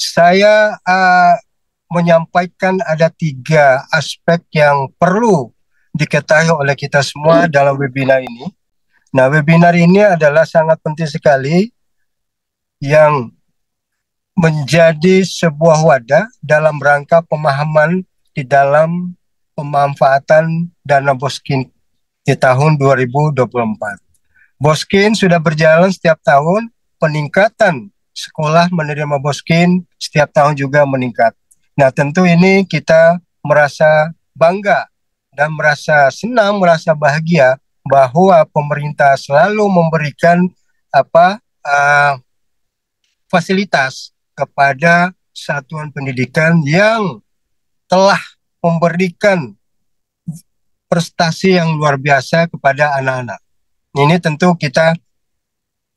Saya menyampaikan ada tiga aspek yang perlu diketahui oleh kita semua dalam webinar ini. Nah, webinar ini adalah sangat penting sekali yang menjadi sebuah wadah dalam rangka pemahaman di dalam pemanfaatan dana Boskin di tahun 2024. Boskin sudah berjalan setiap tahun, peningkatan sekolah menerima Boskin setiap tahun juga meningkat. Nah, tentu ini kita merasa bangga dan merasa senang, merasa bahagia bahwa pemerintah selalu memberikan fasilitas kepada satuan pendidikan yang telah memberikan prestasi yang luar biasa kepada anak-anak. Ini tentu kita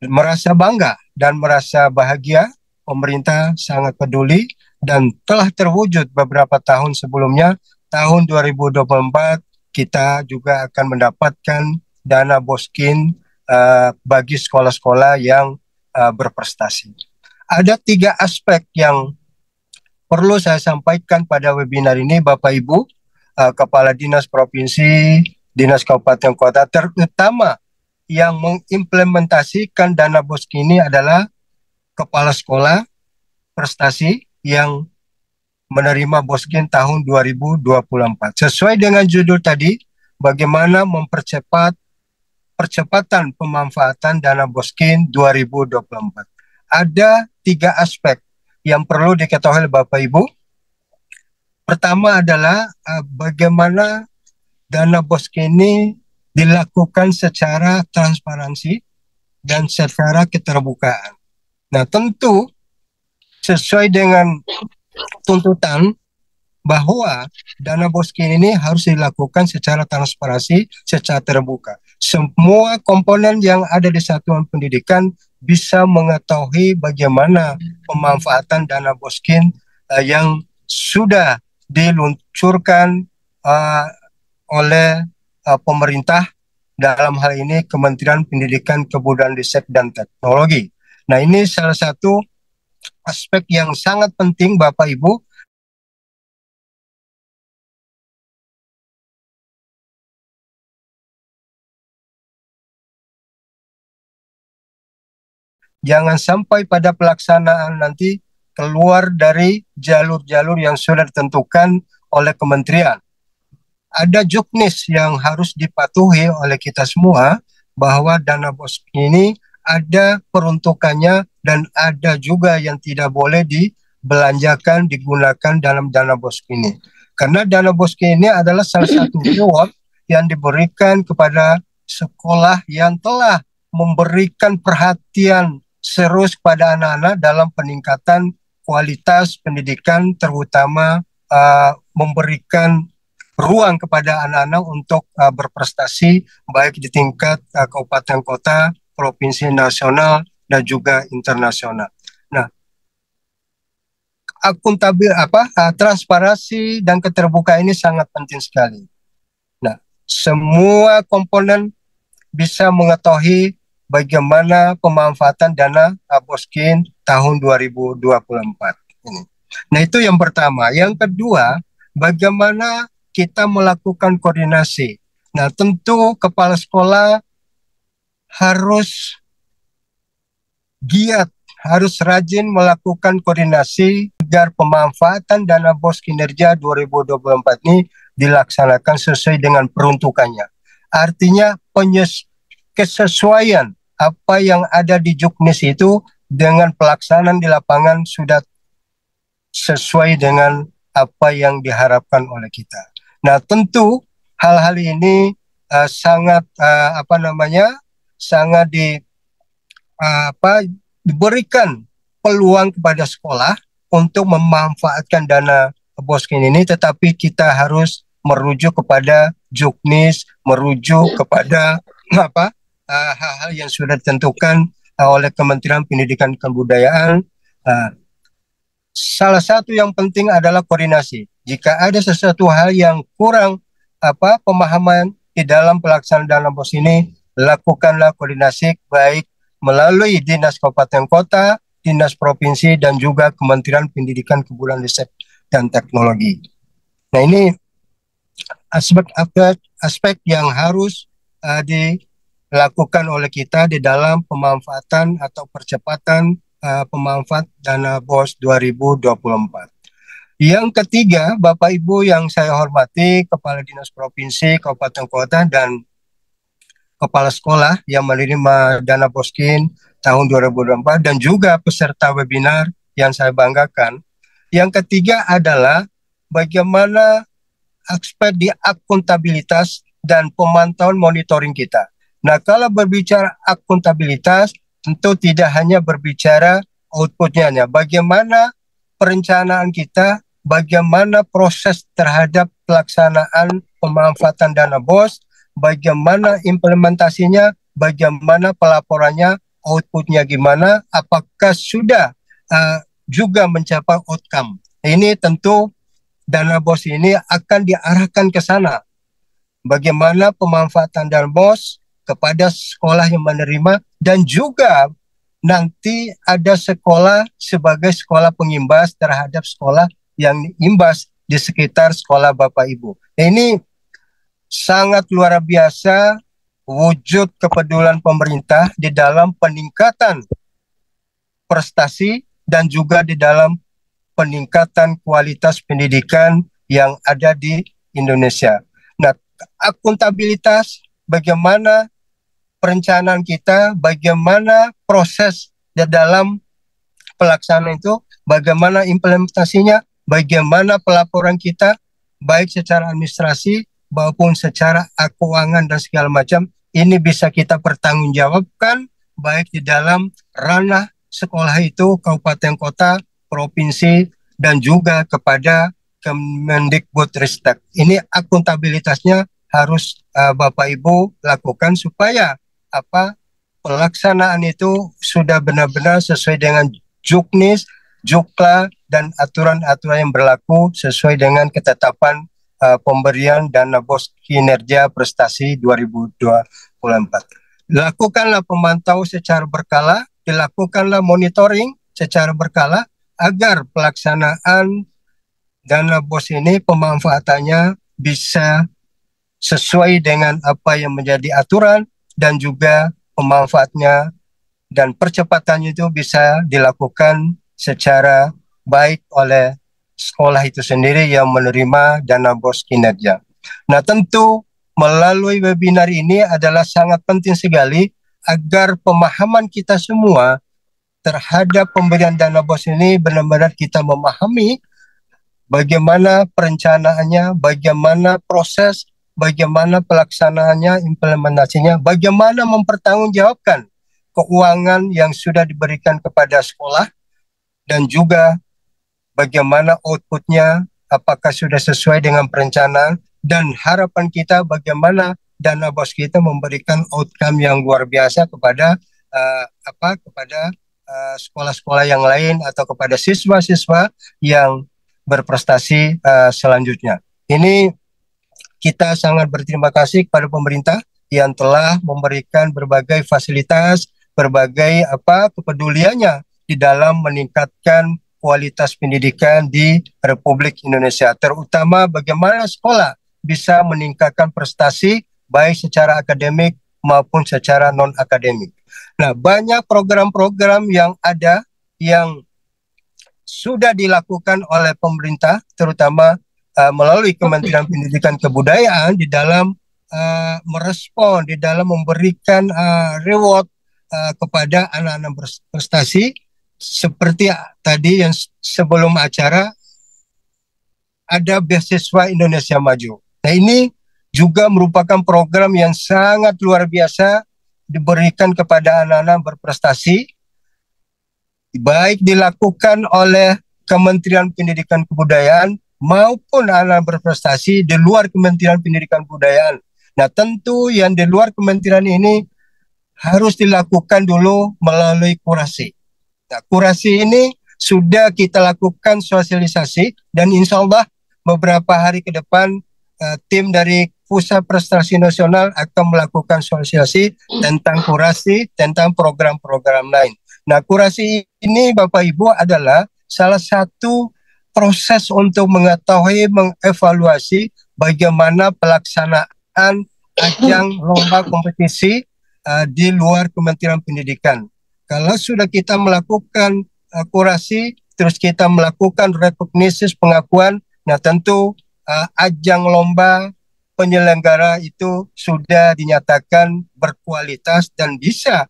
merasa bangga dan merasa bahagia. Pemerintah sangat peduli dan telah terwujud beberapa tahun sebelumnya. Tahun 2024 kita juga akan mendapatkan dana Boskin bagi sekolah-sekolah yang berprestasi. Ada tiga aspek yang perlu saya sampaikan pada webinar ini, Bapak Ibu, Kepala Dinas Provinsi, Dinas Kabupaten Kota, terutama yang mengimplementasikan dana Boskin ini adalah kepala sekolah prestasi yang menerima Boskin tahun 2024. Sesuai dengan judul tadi, bagaimana percepatan pemanfaatan dana Boskin 2024. Ada tiga aspek yang perlu diketahui oleh Bapak Ibu. Pertama adalah bagaimana dana Boskin ini dilakukan secara transparansi dan secara keterbukaan. Nah, tentu sesuai dengan tuntutan bahwa dana Boskin ini harus dilakukan secara transparansi, secara terbuka. Semua komponen yang ada di satuan pendidikan bisa mengetahui bagaimana pemanfaatan dana Boskin yang sudah diluncurkan oleh pemerintah, dalam hal ini Kementerian Pendidikan, Kebudayaan, Riset, dan Teknologi. Nah, ini salah satu aspek yang sangat penting, Bapak Ibu. Jangan sampai pada pelaksanaan nanti keluar dari jalur-jalur yang sudah ditentukan oleh kementerian. Ada juknis yang harus dipatuhi oleh kita semua, bahwa dana Boskin ini ada peruntukannya dan ada juga yang tidak boleh dibelanjakan, digunakan dalam dana Boskin ini. Karena dana Boskin ini adalah salah satu reward yang diberikan kepada sekolah yang telah memberikan perhatian serius kepada anak-anak dalam peningkatan kualitas pendidikan, terutama memberikan ruang kepada anak-anak untuk berprestasi baik di tingkat kabupaten kota, provinsi, nasional, dan juga internasional. Nah, transparansi dan keterbukaan ini sangat penting sekali. Nah, semua komponen bisa mengetahui bagaimana pemanfaatan dana Boskin tahun 2024 ini. Nah, itu yang pertama. Yang kedua, bagaimana kita melakukan koordinasi. Nah, tentu kepala sekolah harus giat, harus rajin melakukan koordinasi agar pemanfaatan dana BOS kinerja 2024 ini dilaksanakan sesuai dengan peruntukannya. Artinya kesesuaian apa yang ada di Juknis itu dengan pelaksanaan di lapangan sudah sesuai dengan apa yang diharapkan oleh kita. Nah, tentu hal-hal ini sangat diberikan peluang kepada sekolah untuk memanfaatkan dana Boskin ini, tetapi kita harus merujuk kepada Juknis, merujuk kepada hal-hal yang sudah ditentukan oleh Kementerian Pendidikan dan Kebudayaan. Salah satu yang penting adalah koordinasi. Jika ada sesuatu hal yang kurang pemahaman di dalam pelaksanaan dana BOS ini, lakukanlah koordinasi baik melalui Dinas Kabupaten Kota, dinas provinsi, dan juga Kementerian Pendidikan, Kebudayaan, Riset, dan Teknologi. Nah, ini aspek yang harus dilakukan oleh kita di dalam pemanfaatan atau percepatan pemanfaat dana BOS 2024. Yang ketiga, Bapak Ibu yang saya hormati, Kepala Dinas Provinsi, Kabupaten Kota, dan Kepala Sekolah yang menerima dana BOSKIN tahun 2024, dan juga peserta webinar yang saya banggakan. Yang ketiga adalah bagaimana aspek di akuntabilitas dan pemantauan monitoring kita. Nah, kalau berbicara akuntabilitas, tentu tidak hanya berbicara outputnya, bagaimana perencanaan kita, bagaimana proses terhadap pelaksanaan pemanfaatan dana BOS, bagaimana implementasinya, bagaimana pelaporannya, outputnya gimana, apakah sudah juga mencapai outcome. Ini tentu dana BOS ini akan diarahkan ke sana. Bagaimana pemanfaatan dana BOS kepada sekolah yang menerima, dan juga nanti ada sekolah sebagai sekolah pengimbas terhadap sekolah yang imbas di sekitar sekolah Bapak Ibu. Ini sangat luar biasa wujud kepedulian pemerintah di dalam peningkatan prestasi dan juga di dalam peningkatan kualitas pendidikan yang ada di Indonesia. Nah, akuntabilitas, bagaimana perencanaan kita, bagaimana proses di dalam pelaksanaan itu, bagaimana implementasinya, bagaimana pelaporan kita, baik secara administrasi maupun secara keuangan dan segala macam, ini bisa kita pertanggungjawabkan baik di dalam ranah sekolah itu, kabupaten kota, provinsi, dan juga kepada Kemendikbudristek. Ini akuntabilitasnya harus Bapak Ibu lakukan supaya pelaksanaan itu sudah benar-benar sesuai dengan juknis, jukla, dan aturan-aturan yang berlaku sesuai dengan ketetapan pemberian dana BOS kinerja prestasi 2024. Lakukanlah pemantau secara berkala, dilakukanlah monitoring secara berkala agar pelaksanaan dana BOS ini pemanfaatannya bisa sesuai dengan apa yang menjadi aturan, dan juga pemanfaatnya dan percepatannya itu bisa dilakukan secara baik oleh sekolah itu sendiri yang menerima dana BOS kinerja. Nah, tentu melalui webinar ini adalah sangat penting sekali agar pemahaman kita semua terhadap pemberian dana BOS ini benar-benar kita memahami bagaimana perencanaannya, bagaimana proses, bagaimana pelaksanaannya, implementasinya, bagaimana mempertanggungjawabkan keuangan yang sudah diberikan kepada sekolah, dan juga bagaimana outputnya, apakah sudah sesuai dengan perencanaan, dan harapan kita bagaimana dana BOS kita memberikan outcome yang luar biasa kepada sekolah-sekolah yang lain atau kepada siswa-siswa yang berprestasi selanjutnya. Ini kita sangat berterima kasih kepada pemerintah yang telah memberikan berbagai fasilitas, berbagai kepeduliannya di dalam meningkatkan kualitas pendidikan di Republik Indonesia, terutama bagaimana sekolah bisa meningkatkan prestasi baik secara akademik maupun secara non-akademik. Nah, banyak program-program yang ada yang sudah dilakukan oleh pemerintah, terutama melalui Kementerian Pendidikan Kebudayaan di dalam merespon, di dalam memberikan reward kepada anak-anak berprestasi. Seperti tadi yang sebelum acara ada beasiswa Indonesia Maju. Nah, ini juga merupakan program yang sangat luar biasa diberikan kepada anak-anak berprestasi, baik dilakukan oleh Kementerian Pendidikan Kebudayaan maupun anak berprestasi di luar Kementerian Pendidikan Kebudayaan. Nah, tentu yang di luar kementerian ini harus dilakukan dulu melalui kurasi. Nah, kurasi ini sudah kita lakukan sosialisasi, dan insya Allah beberapa hari ke depan tim dari Pusat Prestasi Nasional akan melakukan sosialisasi tentang kurasi, tentang program-program lain. Nah, kurasi ini Bapak Ibu adalah salah satu proses untuk mengetahui, mengevaluasi bagaimana pelaksanaan ajang lomba kompetisi di luar Kementerian Pendidikan. Kalau sudah kita melakukan kurasi, terus kita melakukan rekognisi pengakuan, nah tentu ajang lomba penyelenggara itu sudah dinyatakan berkualitas dan bisa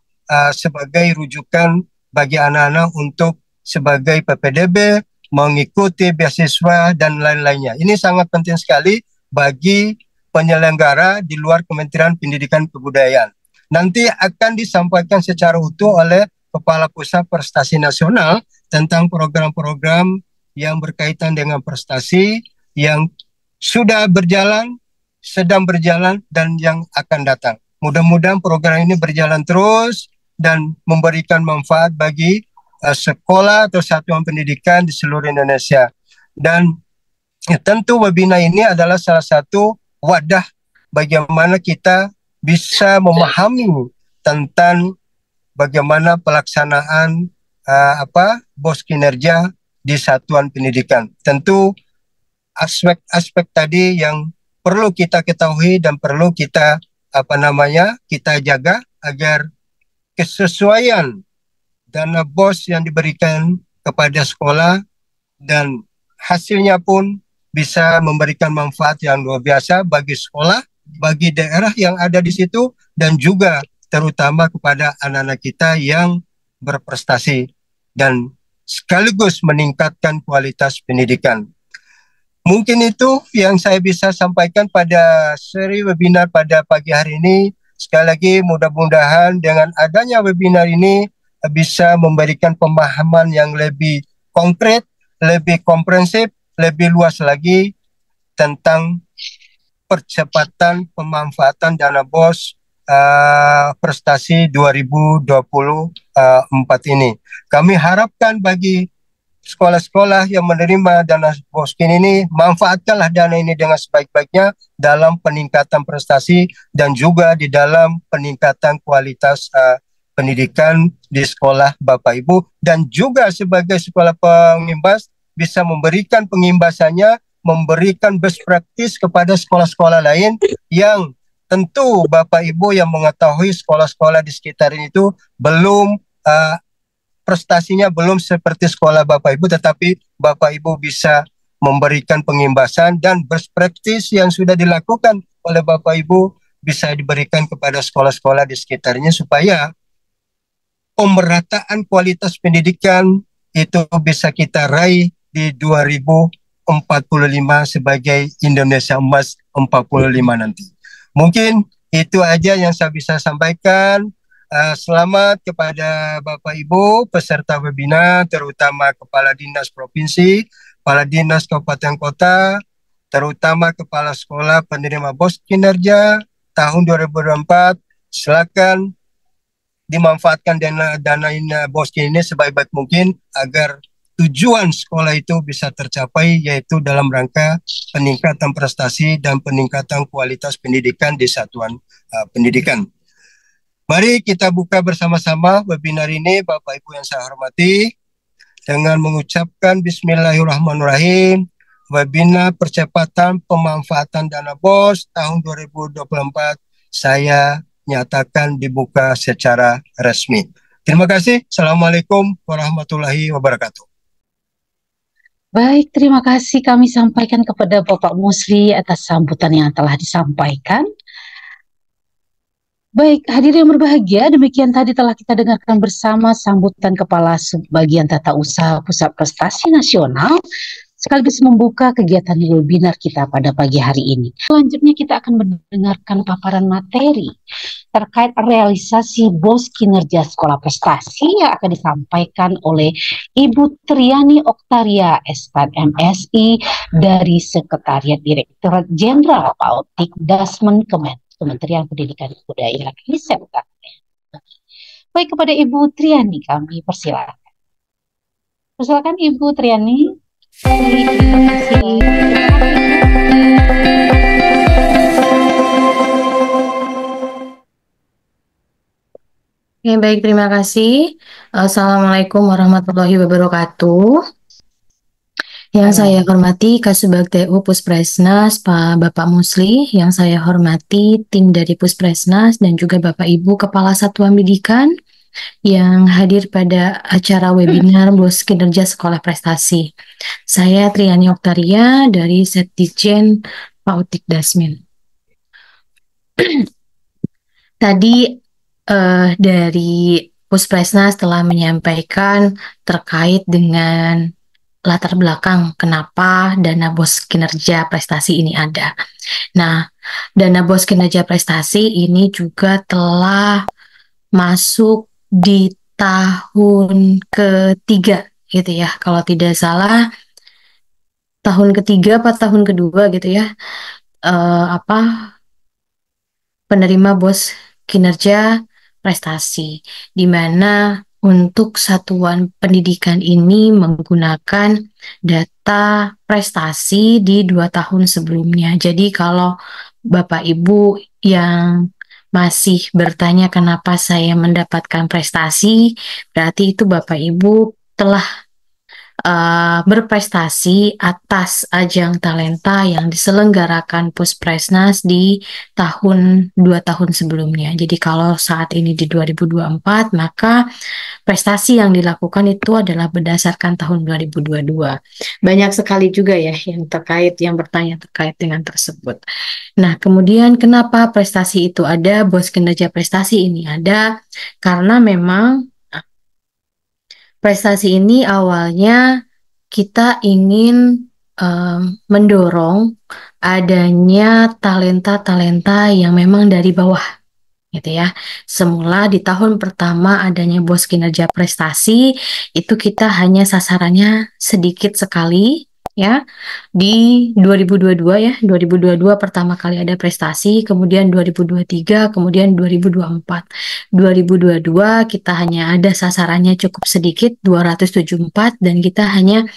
sebagai rujukan bagi anak-anak untuk sebagai PPDB, mengikuti beasiswa dan lain-lainnya. Ini sangat penting sekali bagi penyelenggara di luar Kementerian Pendidikan Kebudayaan. Nanti akan disampaikan secara utuh oleh Kepala Pusat Prestasi Nasional tentang program-program yang berkaitan dengan prestasi yang sudah berjalan, sedang berjalan, dan yang akan datang. Mudah-mudahan program ini berjalan terus dan memberikan manfaat bagi sekolah atau satuan pendidikan di seluruh Indonesia. Dan tentu webinar ini adalah salah satu wadah bagaimana kita bisa memahami tentang bagaimana pelaksanaan BOS kinerja di satuan pendidikan. Tentu aspek-aspek tadi yang perlu kita ketahui dan perlu kita kita jaga agar kesesuaian dana BOS yang diberikan kepada sekolah dan hasilnya pun bisa memberikan manfaat yang luar biasa bagi sekolah, bagi daerah yang ada di situ, dan juga terutama kepada anak-anak kita yang berprestasi dan sekaligus meningkatkan kualitas pendidikan. Mungkin itu yang saya bisa sampaikan pada seri webinar pada pagi hari ini. Sekali lagi mudah-mudahan dengan adanya webinar ini bisa memberikan pemahaman yang lebih konkret, lebih komprehensif, lebih luas lagi tentang percepatan pemanfaatan dana BOS prestasi 2024 ini. Kami harapkan bagi sekolah-sekolah yang menerima dana BOS ini, manfaatkanlah dana ini dengan sebaik-baiknya dalam peningkatan prestasi dan juga di dalam peningkatan kualitas pendidikan di sekolah Bapak Ibu, dan juga sebagai sekolah pengimbas bisa memberikan pengimbasannya, memberikan best practice kepada sekolah-sekolah lain yang tentu Bapak Ibu yang mengetahui sekolah-sekolah di sekitar itu belum prestasinya belum seperti sekolah Bapak Ibu, tetapi Bapak Ibu bisa memberikan pengimbasan dan best practice yang sudah dilakukan oleh Bapak Ibu bisa diberikan kepada sekolah-sekolah di sekitarnya supaya pemerataan kualitas pendidikan itu bisa kita raih di 2045 sebagai Indonesia Emas 45 nanti. Mungkin itu aja yang saya bisa sampaikan. Selamat kepada Bapak Ibu peserta webinar, terutama Kepala Dinas Provinsi, Kepala Dinas Kabupaten Kota, terutama Kepala Sekolah penerima BOS kinerja tahun 2024. Silakan dimanfaatkan dana BOS ini sebaik-baik mungkin agar tujuan sekolah itu bisa tercapai, yaitu dalam rangka peningkatan prestasi dan peningkatan kualitas pendidikan di satuan pendidikan. Mari kita buka bersama-sama webinar ini, Bapak Ibu yang saya hormati, dengan mengucapkan Bismillahirrahmanirrahim. Webinar percepatan pemanfaatan dana BOS tahun 2024 saya nyatakan dibuka secara resmi. Terima kasih. Assalamualaikum warahmatullahi wabarakatuh. Baik, terima kasih kami sampaikan kepada Bapak Musli atas sambutan yang telah disampaikan. Baik, hadirin yang berbahagia, demikian tadi telah kita dengarkan bersama sambutan Kepala Subbagian Tata Usaha Pusat Prestasi Nasional sekaligus membuka kegiatan webinar kita pada pagi hari ini. Selanjutnya kita akan mendengarkan paparan materi terkait realisasi BOS kinerja sekolah prestasi yang akan disampaikan oleh Ibu Triani Oktaria, SPAD MSI dari Sekretariat Direktorat Jenderal Pautik Dasmen Kementerian Pendidikan dan Kebudayaan Riset. Baik, kepada Ibu Triani kami persilakan. Persilakan Ibu Triani. Terima kasih. Oke, baik, terima kasih. Assalamualaikum warahmatullahi wabarakatuh. Yang saya hormati Kasubagda Puspresnas, Pak Bapak Musli, yang saya hormati tim dari Puspresnas dan juga Bapak Ibu Kepala Satuan Pendidikan yang hadir pada acara webinar Bos Kinerja Sekolah Prestasi. Saya Triani Oktaria dari Setdijen Pautik Dasmin. Tadi dari Puspresnas telah menyampaikan terkait dengan latar belakang kenapa dana bos kinerja prestasi ini ada. Nah, dana bos kinerja prestasi ini juga telah masuk di tahun ketiga gitu ya. Kalau tidak salah tahun ketiga atau tahun kedua gitu ya. Penerima bos kinerja prestasi, di mana untuk satuan pendidikan ini menggunakan data prestasi di 2 tahun sebelumnya. Jadi kalau Bapak Ibu yang masih bertanya kenapa saya mendapatkan prestasi, berarti itu Bapak Ibu telah berprestasi atas ajang talenta yang diselenggarakan Puspresnas di 2 tahun sebelumnya. Jadi kalau saat ini di 2024, maka prestasi yang dilakukan itu adalah berdasarkan tahun 2022. Banyak sekali juga ya yang bertanya terkait dengan tersebut. Nah, kemudian kenapa prestasi itu ada, bos kinerja prestasi ini ada, karena memang prestasi ini awalnya kita ingin mendorong adanya talenta-talenta yang memang dari bawah gitu ya. Semula di tahun pertama adanya bos kinerja prestasi itu kita hanya sasarannya sedikit sekali ya. Di 2022 ya, 2022 pertama kali ada prestasi, kemudian 2023, kemudian 2024. 2022 kita hanya ada sasarannya cukup sedikit 274 dan kita hanya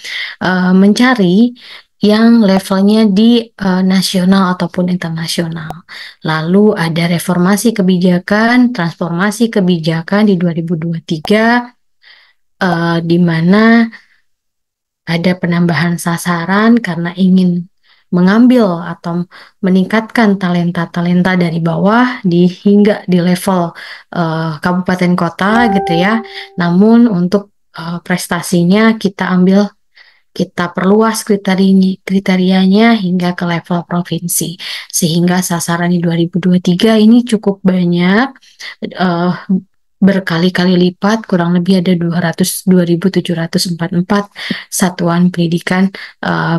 mencari yang levelnya di nasional ataupun internasional. Lalu ada reformasi kebijakan, transformasi kebijakan di 2023 di mana ada penambahan sasaran karena ingin mengambil atau meningkatkan talenta-talenta dari bawah hingga di level kabupaten kota gitu ya. Namun untuk prestasinya kita perluas kriterianya hingga ke level provinsi, sehingga sasaran di 2023 ini cukup banyak, berkali-kali lipat, kurang lebih ada 202.744 satuan pendidikan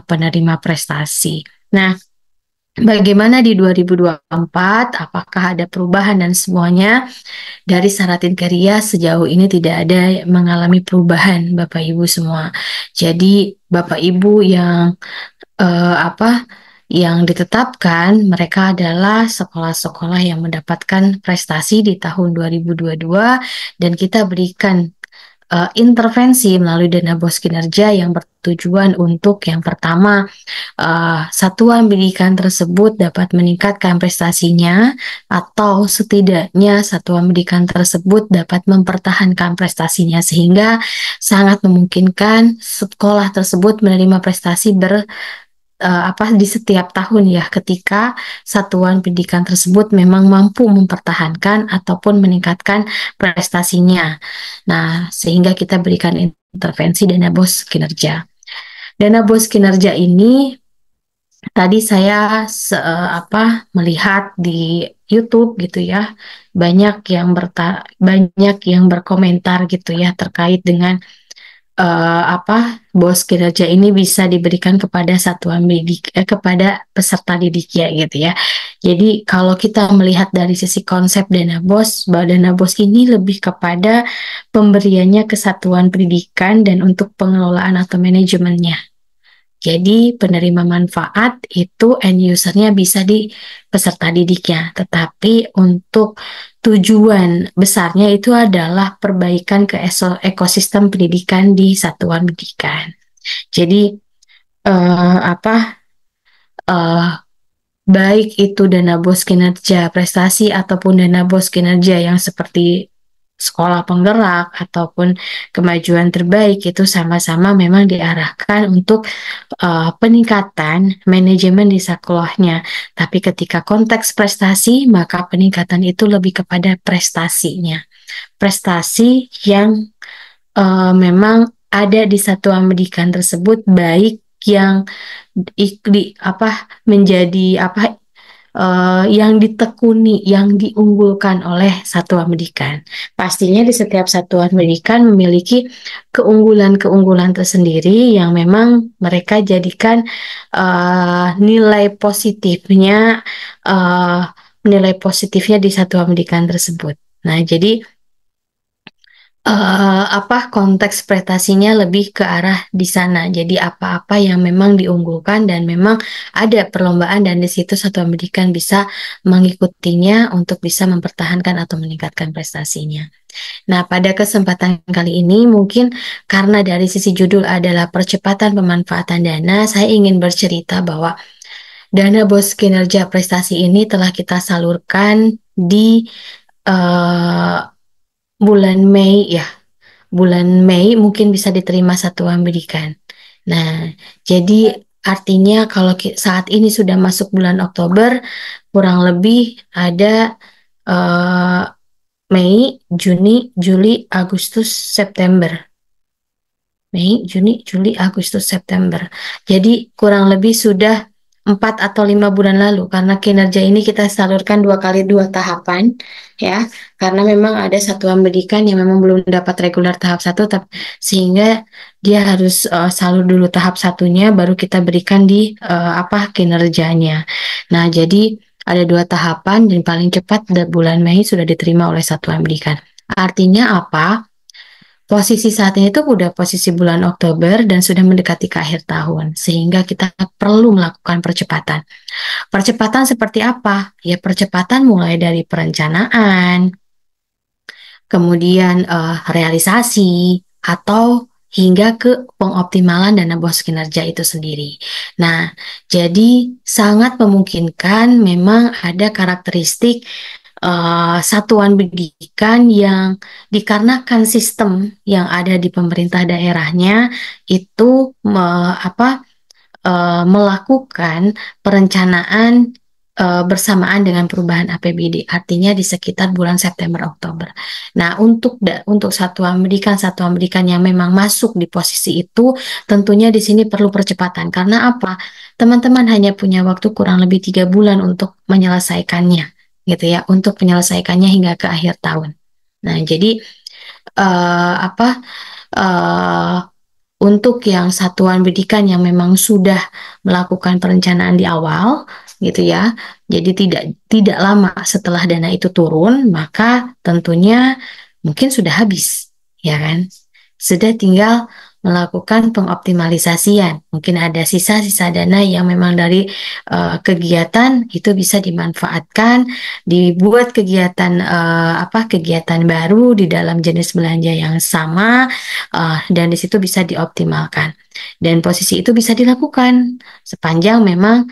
penerima prestasi. Nah, bagaimana di 2024? Apakah ada perubahan? Dan semuanya dari Saratin Karya sejauh ini tidak ada mengalami perubahan, Bapak Ibu semua. Jadi Bapak Ibu yang ditetapkan mereka adalah sekolah-sekolah yang mendapatkan prestasi di tahun 2022 dan kita berikan intervensi melalui dana bos kinerja yang bertujuan untuk yang pertama satuan pendidikan tersebut dapat meningkatkan prestasinya atau setidaknya satuan pendidikan tersebut dapat mempertahankan prestasinya sehingga sangat memungkinkan sekolah tersebut menerima prestasi di setiap tahun ya ketika satuan pendidikan tersebut memang mampu mempertahankan ataupun meningkatkan prestasinya. Nah, sehingga kita berikan intervensi dana bos kinerja. Dana bos kinerja ini tadi saya melihat di YouTube gitu ya, banyak yang berkomentar gitu ya terkait dengan bos kinerja ini bisa diberikan kepada kepada peserta didik ya gitu ya. Jadi kalau kita melihat dari sisi konsep dana bos, bahwa dana bos ini lebih kepada pemberiannya ke satuan pendidikan dan untuk pengelolaan atau manajemennya. Jadi penerima manfaat itu end usernya bisa di peserta didiknya, tetapi untuk tujuan besarnya itu adalah perbaikan ke ekosistem pendidikan di satuan pendidikan. Jadi baik itu dana bos kinerja prestasi ataupun dana bos kinerja yang seperti sekolah penggerak ataupun kemajuan terbaik itu sama-sama memang diarahkan untuk peningkatan manajemen di sekolahnya. Tapi ketika konteks prestasi, maka peningkatan itu lebih kepada prestasinya. Prestasi yang memang ada di satuan pendidikan tersebut, baik yang menjadi yang ditekuni, yang diunggulkan oleh satuan pendidikan. Pastinya di setiap satuan pendidikan memiliki keunggulan-keunggulan tersendiri yang memang mereka jadikan nilai positifnya di satuan pendidikan tersebut. Nah, jadi konteks prestasinya lebih ke arah di sana. Jadi apa-apa yang memang diunggulkan dan memang ada perlombaan dan di situ satuan pendidikan bisa mengikutinya untuk bisa mempertahankan atau meningkatkan prestasinya. Nah, pada kesempatan kali ini mungkin karena dari sisi judul adalah percepatan pemanfaatan dana, saya ingin bercerita bahwa dana bos kinerja prestasi ini telah kita salurkan di bulan Mei ya. Bulan Mei mungkin bisa diterima satuan pendidikan. Nah, jadi artinya kalau saat ini sudah masuk bulan Oktober, kurang lebih ada Mei, Juni, Juli, Agustus, September. Mei, Juni, Juli, Agustus, September. Jadi kurang lebih sudah 4 atau 5 bulan lalu, karena kinerja ini kita salurkan 2 tahapan ya, karena memang ada satuan pendidikan yang memang belum dapat reguler tahap 1, sehingga dia harus salur dulu tahap 1-nya baru kita berikan di kinerjanya. Nah, jadi ada 2 tahapan dan paling cepat bulan Mei sudah diterima oleh satuan pendidikan. Artinya apa? Posisi saat ini itu udah posisi bulan Oktober dan sudah mendekati ke akhir tahun, sehingga kita perlu melakukan percepatan. Percepatan seperti apa? Ya, percepatan mulai dari perencanaan, kemudian realisasi, atau hingga ke pengoptimalan dana bos kinerja itu sendiri. Nah, jadi sangat memungkinkan memang ada karakteristik satuan pendidikan yang dikarenakan sistem yang ada di pemerintah daerahnya itu melakukan perencanaan bersamaan dengan perubahan APBD, artinya di sekitar bulan September Oktober. Nah, untuk satuan pendidikan yang memang masuk di posisi itu, tentunya di sini perlu percepatan. Karena apa? Teman-teman hanya punya waktu kurang lebih 3 bulan untuk menyelesaikannya, gitu ya, untuk menyelesaikannya hingga ke akhir tahun. Nah, jadi untuk yang satuan pendidikan yang memang sudah melakukan perencanaan di awal, gitu ya, jadi tidak lama setelah dana itu turun, maka tentunya mungkin sudah habis, ya kan? Sudah tinggal melakukan pengoptimalisasian. Mungkin ada sisa-sisa dana yang memang dari kegiatan itu bisa dimanfaatkan, dibuat kegiatan kegiatan baru di dalam jenis belanja yang sama, dan di situ bisa dioptimalkan. Dan posisi itu bisa dilakukan sepanjang memang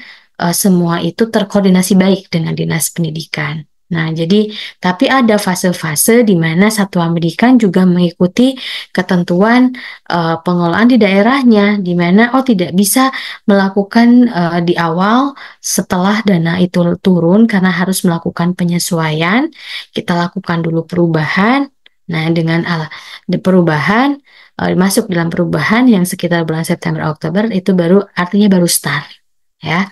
semua itu terkoordinasi baik dengan dinas pendidikan. Nah, jadi tapi ada fase-fase di mana satuan pendidikan juga mengikuti ketentuan pengelolaan di daerahnya, di mana tidak bisa melakukan di awal setelah dana itu turun karena harus melakukan penyesuaian. Kita lakukan dulu perubahan. Nah, dengan perubahan masuk dalam perubahan yang sekitar bulan September Oktober itu artinya baru start ya.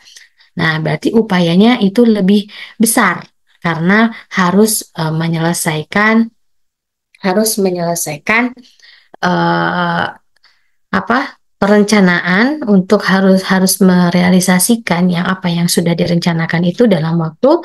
Nah, berarti upayanya itu lebih besar karena harus menyelesaikan perencanaan untuk harus merealisasikan yang sudah direncanakan itu dalam waktu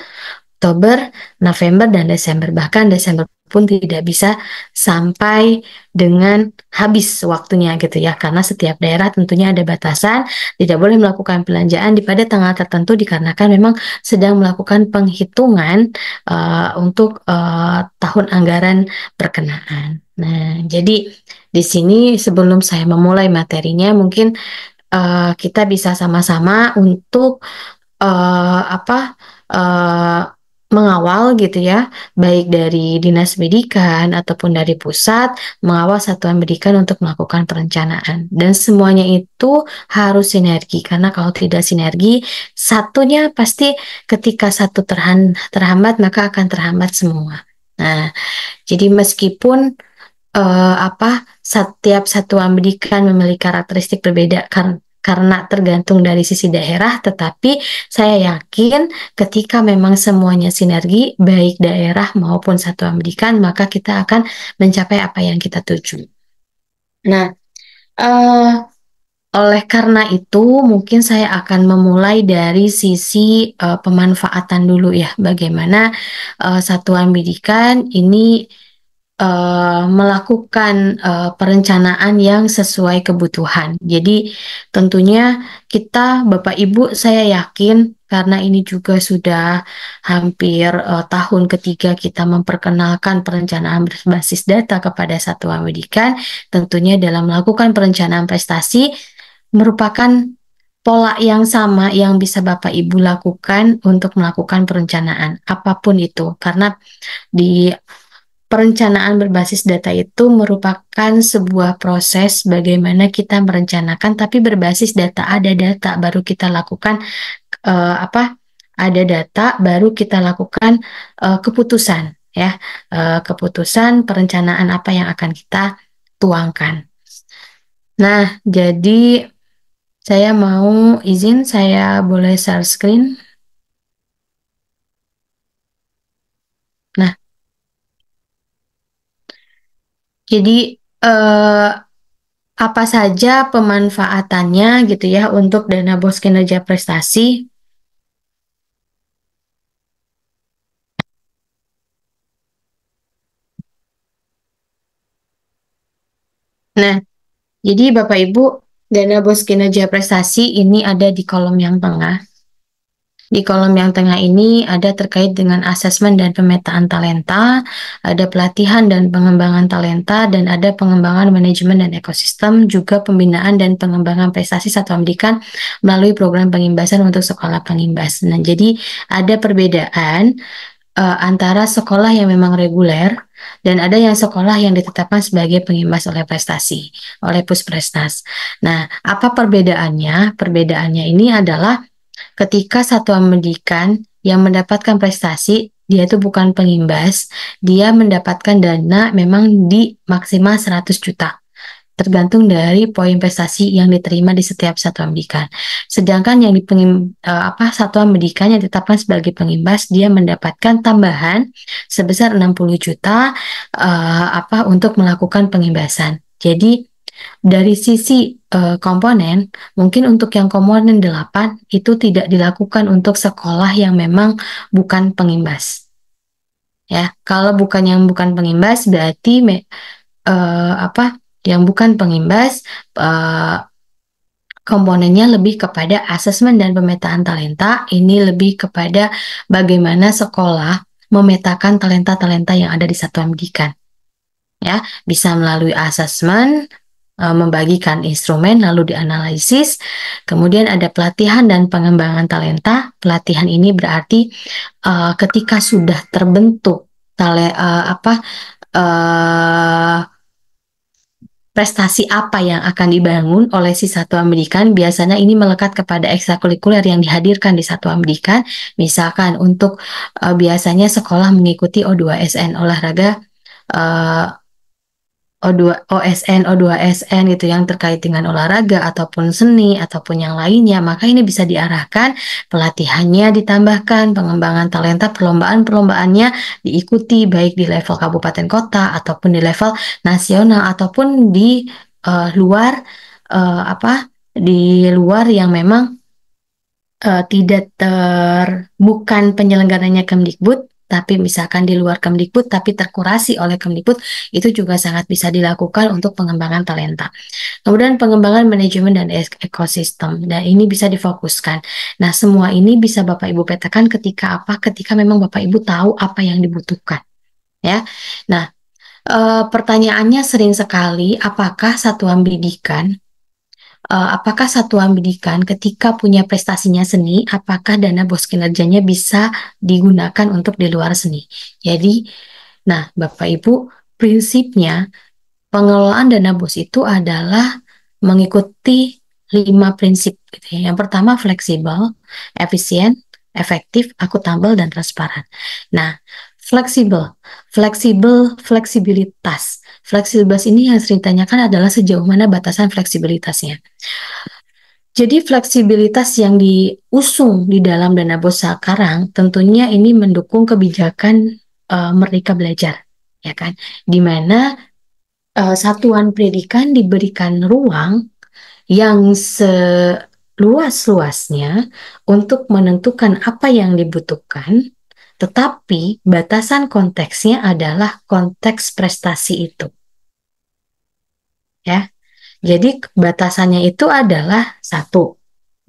Oktober, November, dan Desember. Bahkan Desember pun tidak bisa sampai dengan habis waktunya gitu ya, karena setiap daerah tentunya ada batasan, tidak boleh melakukan belanjaan pada tanggal tertentu dikarenakan memang sedang melakukan penghitungan untuk tahun anggaran berkenaan. Nah, jadi di sini sebelum saya memulai materinya, mungkin kita bisa sama-sama untuk mengawal gitu ya, baik dari dinas pendidikan ataupun dari pusat, mengawal satuan pendidikan untuk melakukan perencanaan. Dan semuanya itu harus sinergi, karena kalau tidak sinergi, satunya pasti ketika satu terhambat, maka akan terhambat semua. Nah, jadi meskipun setiap satuan pendidikan memiliki karakteristik berbeda karena tergantung dari sisi daerah, tetapi saya yakin ketika memang semuanya sinergi, baik daerah maupun satuan pendidikan, maka kita akan mencapai apa yang kita tuju. Nah, eh, oleh karena itu, mungkin saya akan memulai dari sisi pemanfaatan dulu ya, bagaimana satuan pendidikan ini melakukan perencanaan yang sesuai kebutuhan. Jadi tentunya kita, Bapak Ibu, saya yakin karena ini juga sudah hampir tahun ketiga kita memperkenalkan perencanaan berbasis data kepada satuan pendidikan, tentunya dalam melakukan perencanaan prestasi merupakan pola yang sama yang bisa Bapak Ibu lakukan untuk melakukan perencanaan apapun itu, karena di perencanaan berbasis data itu merupakan sebuah proses bagaimana kita merencanakan, tapi berbasis data. Ada data baru kita lakukan ada data baru kita lakukan keputusan ya, keputusan perencanaan apa yang akan kita tuangkan. Nah, jadi saya mau izin, saya boleh share screen. Nah, jadi apa saja pemanfaatannya gitu ya untuk dana bos kinerja prestasi? Nah, jadi Bapak Ibu, dana bos kinerja prestasi ini ada di kolom yang tengah. Di kolom yang tengah ini ada terkait dengan asesmen dan pemetaan talenta, ada pelatihan dan pengembangan talenta, dan ada pengembangan manajemen dan ekosistem, juga pembinaan dan pengembangan prestasi satuan pendidikan melalui program pengimbasan untuk sekolah pengimbas. Nah, jadi ada perbedaan antara sekolah yang memang reguler dan ada yang sekolah yang ditetapkan sebagai pengimbas oleh prestasi, oleh Pusprestas. Nah, apa perbedaannya? Perbedaannya ini adalah ketika satuan pendidikan yang mendapatkan prestasi, dia itu bukan pengimbas, dia mendapatkan dana memang di maksimal 100 juta. Tergantung dari poin prestasi yang diterima di setiap satuan pendidikan. Sedangkan yang di satuan pendidikan yang ditetapkan sebagai pengimbas, dia mendapatkan tambahan sebesar 60 juta untuk melakukan pengimbasan. Jadi dari sisi komponen, mungkin untuk yang komponen 8 itu tidak dilakukan untuk sekolah yang memang bukan pengimbas. Ya, kalau bukan pengimbas berarti yang bukan pengimbas komponennya lebih kepada asesmen dan pemetaan talenta. Ini lebih kepada bagaimana sekolah memetakan talenta-talenta yang ada di satuan pendidikan. Ya, bisa melalui asesmen, membagikan instrumen lalu dianalisis, kemudian ada pelatihan dan pengembangan talenta. Pelatihan ini berarti ketika sudah terbentuk prestasi apa yang akan dibangun oleh si satuan pendidikan, biasanya ini melekat kepada ekstrakurikuler yang dihadirkan di satuan pendidikan. Misalkan untuk biasanya sekolah mengikuti O2SN, olahraga OSN, O2SN gitu yang terkait dengan olahraga ataupun seni ataupun yang lainnya, maka ini bisa diarahkan pelatihannya, ditambahkan pengembangan talenta, perlombaan-perlombaannya diikuti baik di level kabupaten kota ataupun di level nasional ataupun di luar di luar yang memang bukan penyelenggaranya Kemdikbud, tapi misalkan di luar Kemdikbud tapi terkurasi oleh Kemdikbud, itu juga sangat bisa dilakukan untuk pengembangan talenta. Kemudian pengembangan manajemen dan ekosistem, dan ini bisa difokuskan. Nah, semua ini bisa Bapak Ibu petakan ketika Ketika memang Bapak Ibu tahu apa yang dibutuhkan. Ya. Nah, pertanyaannya sering sekali, apakah satuan pendidikan apakah satuan pendidikan ketika punya prestasinya seni, apakah dana bos kinerjanya bisa digunakan untuk di luar seni. Jadi, nah Bapak Ibu, prinsipnya pengelolaan dana bos itu adalah mengikuti 5 prinsip gitu ya. Yang pertama fleksibel, efisien, efektif, akuntabel, dan transparan. Nah, fleksibilitas. Fleksibilitas ini yang sering ditanyakan adalah sejauh mana batasan fleksibilitasnya. Jadi fleksibilitas yang diusung di dalam dana bos sekarang tentunya ini mendukung kebijakan Merdeka Belajar, ya kan? Di mana satuan pendidikan diberikan ruang yang seluas-luasnya untuk menentukan apa yang dibutuhkan, tetapi batasan konteksnya adalah konteks prestasi itu, ya. Jadi batasannya itu adalah satu,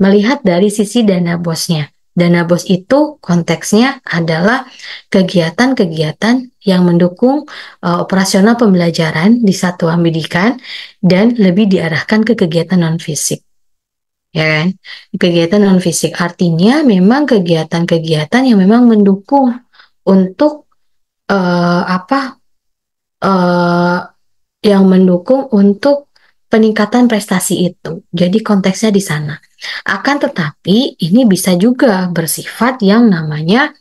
melihat dari sisi dana bosnya. Dana bos itu konteksnya adalah kegiatan-kegiatan yang mendukung operasional pembelajaran di satuan pendidikan dan lebih diarahkan ke kegiatan non-fisik. Ya kan? Kegiatan non-fisik artinya memang kegiatan-kegiatan yang memang mendukung untuk apa yang mendukung untuk peningkatan prestasi itu. Jadi konteksnya di sana. Akan tetapi ini bisa juga bersifat yang namanya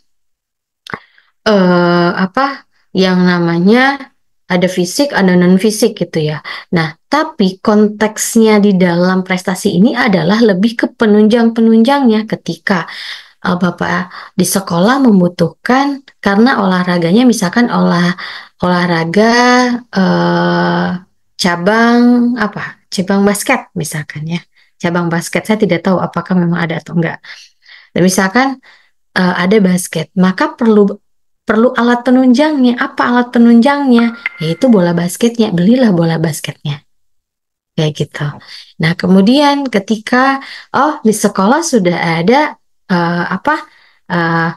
yang namanya ada fisik, ada non fisik gitu ya. Nah, tapi konteksnya di dalam prestasi ini adalah lebih ke penunjang-penunjangnya ketika Bapak di sekolah membutuhkan karena olahraganya misalkan olahraga cabang apa? Cabang basket misalkan ya. Cabang basket saya tidak tahu apakah memang ada atau enggak. Dan misalkan ada basket, maka perlu alat penunjangnya. Apa alat penunjangnya? Yaitu bola basketnya. Belilah bola basketnya. Kayak gitu. Nah, kemudian ketika di sekolah sudah ada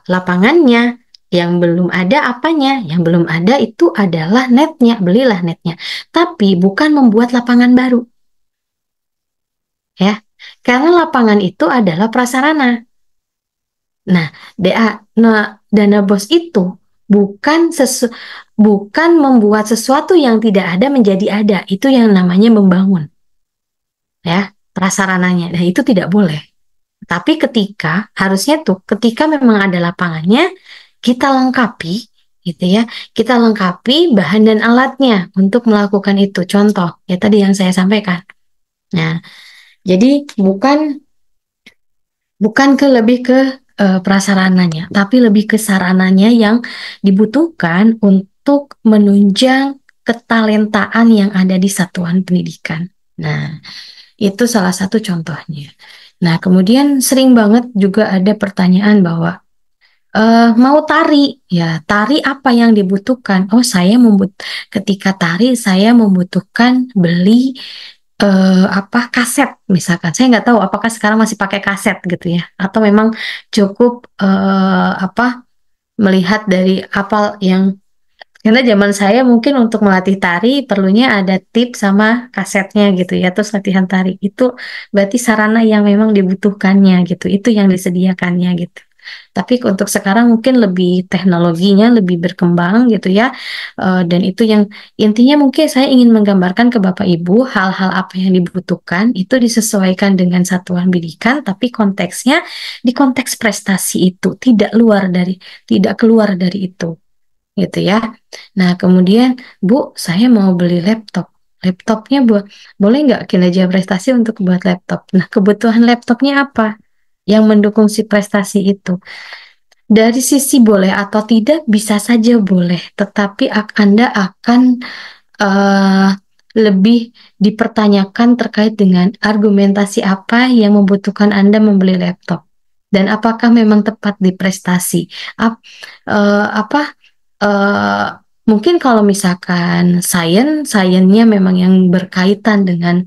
lapangannya, yang belum ada apanya, yang belum ada itu adalah netnya, belilah netnya. Tapi bukan membuat lapangan baru, ya, karena lapangan itu adalah prasarana. Nah, dana bos itu bukan membuat sesuatu yang tidak ada menjadi ada. Itu yang namanya membangun, ya, prasarananya. Nah, itu tidak boleh. Tapi harusnya ketika memang ada lapangannya, kita lengkapi, gitu ya. Kita lengkapi bahan dan alatnya untuk melakukan itu. Contoh, ya tadi yang saya sampaikan. Nah, jadi bukan lebih ke prasarananya, tapi lebih ke sarananya yang dibutuhkan untuk menunjang ketalentaan yang ada di satuan pendidikan. Nah, itu salah satu contohnya. Nah, kemudian sering banget juga ada pertanyaan bahwa mau tari, ya tari apa yang dibutuhkan? Ketika tari saya membutuhkan beli kaset misalkan. Saya nggak tahu apakah sekarang masih pakai kaset gitu ya, atau memang cukup melihat dari apa yang karena zaman saya mungkin untuk melatih tari perlunya ada tip sama kasetnya gitu ya, terus latihan tari itu berarti sarana yang memang dibutuhkannya gitu, itu yang disediakannya gitu. Tapi untuk sekarang mungkin lebih teknologinya lebih berkembang gitu ya, dan itu yang intinya mungkin saya ingin menggambarkan ke Bapak Ibu hal-hal apa yang dibutuhkan itu disesuaikan dengan satuan pendidikan, tapi konteksnya di konteks prestasi itu tidak keluar dari itu gitu ya. Nah, kemudian Bu, saya mau beli laptop. Laptopnya boleh nggak kinerja prestasi untuk buat laptop? Nah, kebutuhan laptopnya apa yang mendukung si prestasi itu? Dari sisi boleh atau tidak bisa saja boleh, tetapi Anda akan lebih dipertanyakan terkait dengan argumentasi apa yang membutuhkan Anda membeli laptop dan apakah memang tepat di prestasi. Mungkin kalau misalkan sainsnya memang yang berkaitan dengan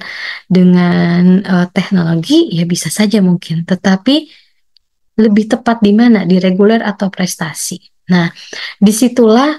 teknologi ya bisa saja mungkin, tetapi lebih tepat di mana, di reguler atau prestasi. Nah, disitulah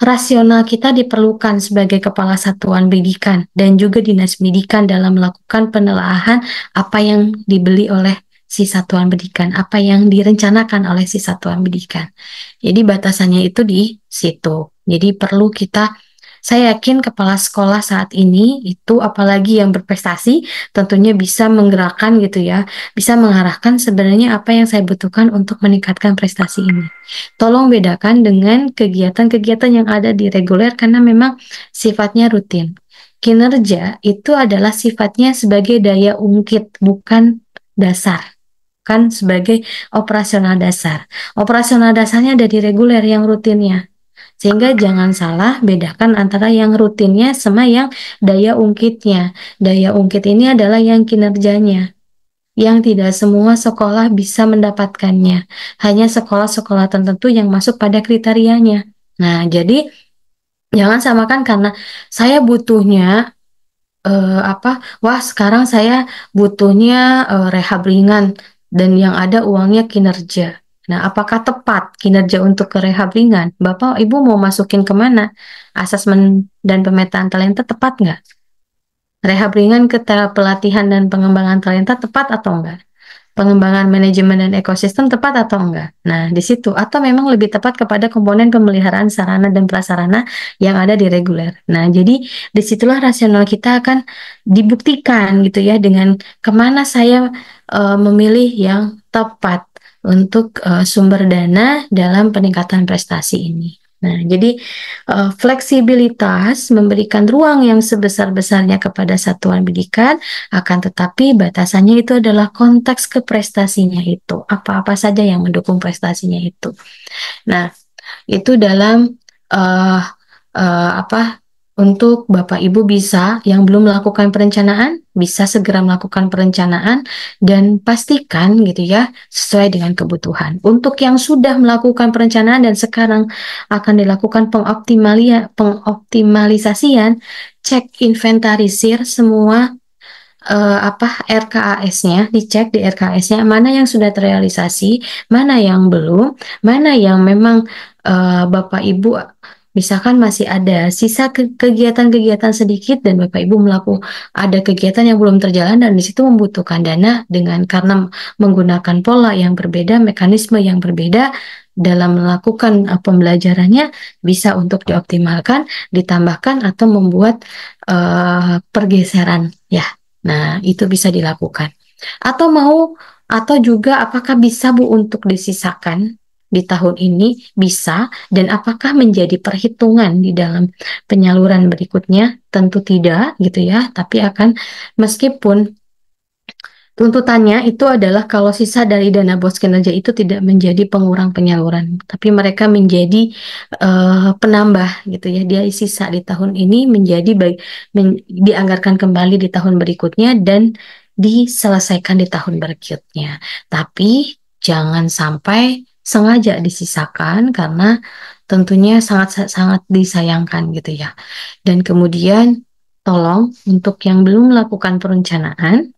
rasional kita diperlukan sebagai kepala satuan pendidikan dan juga dinas pendidikan dalam melakukan penelaahan apa yang dibeli oleh si satuan pendidikan, apa yang direncanakan oleh si satuan pendidikan. Jadi batasannya itu di situ. Jadi perlu kita, saya yakin kepala sekolah saat ini itu apalagi yang berprestasi tentunya bisa menggerakkan gitu ya, bisa mengarahkan sebenarnya apa yang saya butuhkan untuk meningkatkan prestasi ini. Tolong bedakan dengan kegiatan-kegiatan yang ada di reguler karena memang sifatnya rutin. Kinerja itu adalah sifatnya sebagai daya ungkit, bukan dasar. Kan sebagai operasional dasar. Operasional dasarnya ada di reguler yang rutinnya. Sehingga jangan salah bedakan antara yang rutinnya sama yang daya ungkitnya. Daya ungkit ini adalah yang kinerjanya, yang tidak semua sekolah bisa mendapatkannya. Hanya sekolah-sekolah tertentu yang masuk pada kriterianya. Nah, jadi jangan samakan karena saya butuhnya wah sekarang saya butuhnya rehab ringan dan yang ada uangnya kinerja. Nah, apakah tepat kinerja untuk ke rehab ringan? Bapak, Ibu mau masukin kemana? Asesmen dan pemetaan talenta tepat nggak? Rehab ringan ke pelatihan dan pengembangan talenta tepat atau enggak? Pengembangan manajemen dan ekosistem tepat atau enggak? Nah, di situ. Atau memang lebih tepat kepada komponen pemeliharaan sarana dan prasarana yang ada di reguler. Nah, jadi disitulah rasional kita akan dibuktikan gitu ya dengan kemana saya memilih yang tepat untuk sumber dana dalam peningkatan prestasi ini. Nah, jadi fleksibilitas memberikan ruang yang sebesar-besarnya kepada satuan pendidikan, akan tetapi batasannya itu adalah konteks keprestasinya itu. Apa-apa saja yang mendukung prestasinya itu. Nah, itu dalam uh, apa untuk Bapak Ibu bisa yang belum melakukan perencanaan bisa segera melakukan perencanaan dan pastikan gitu ya sesuai dengan kebutuhan. Untuk yang sudah melakukan perencanaan dan sekarang akan dilakukan pengoptimalisasian, cek inventarisir semua RKAS-nya, dicek di RKAS-nya mana yang sudah terrealisasi, mana yang belum, mana yang memang Bapak Ibu misalkan masih ada sisa kegiatan-kegiatan sedikit dan Bapak Ibu ada kegiatan yang belum terjalan dan di situ membutuhkan dana dengan karena menggunakan pola yang berbeda, mekanisme yang berbeda dalam melakukan pembelajarannya bisa untuk dioptimalkan, ditambahkan atau membuat pergeseran ya. Nah, itu bisa dilakukan. Atau juga apakah bisa Bu untuk disisakan di tahun ini? Bisa. Dan apakah menjadi perhitungan di dalam penyaluran berikutnya? Tentu tidak gitu ya, tapi akan meskipun tuntutannya itu adalah kalau sisa dari dana bos kinerja itu tidak menjadi pengurang penyaluran, tapi mereka menjadi penambah gitu ya. Dia sisa di tahun ini menjadi dianggarkan kembali di tahun berikutnya dan diselesaikan di tahun berikutnya. Tapi jangan sampai sengaja disisakan karena tentunya sangat sangat disayangkan gitu ya. Dan kemudian tolong untuk yang belum melakukan perencanaan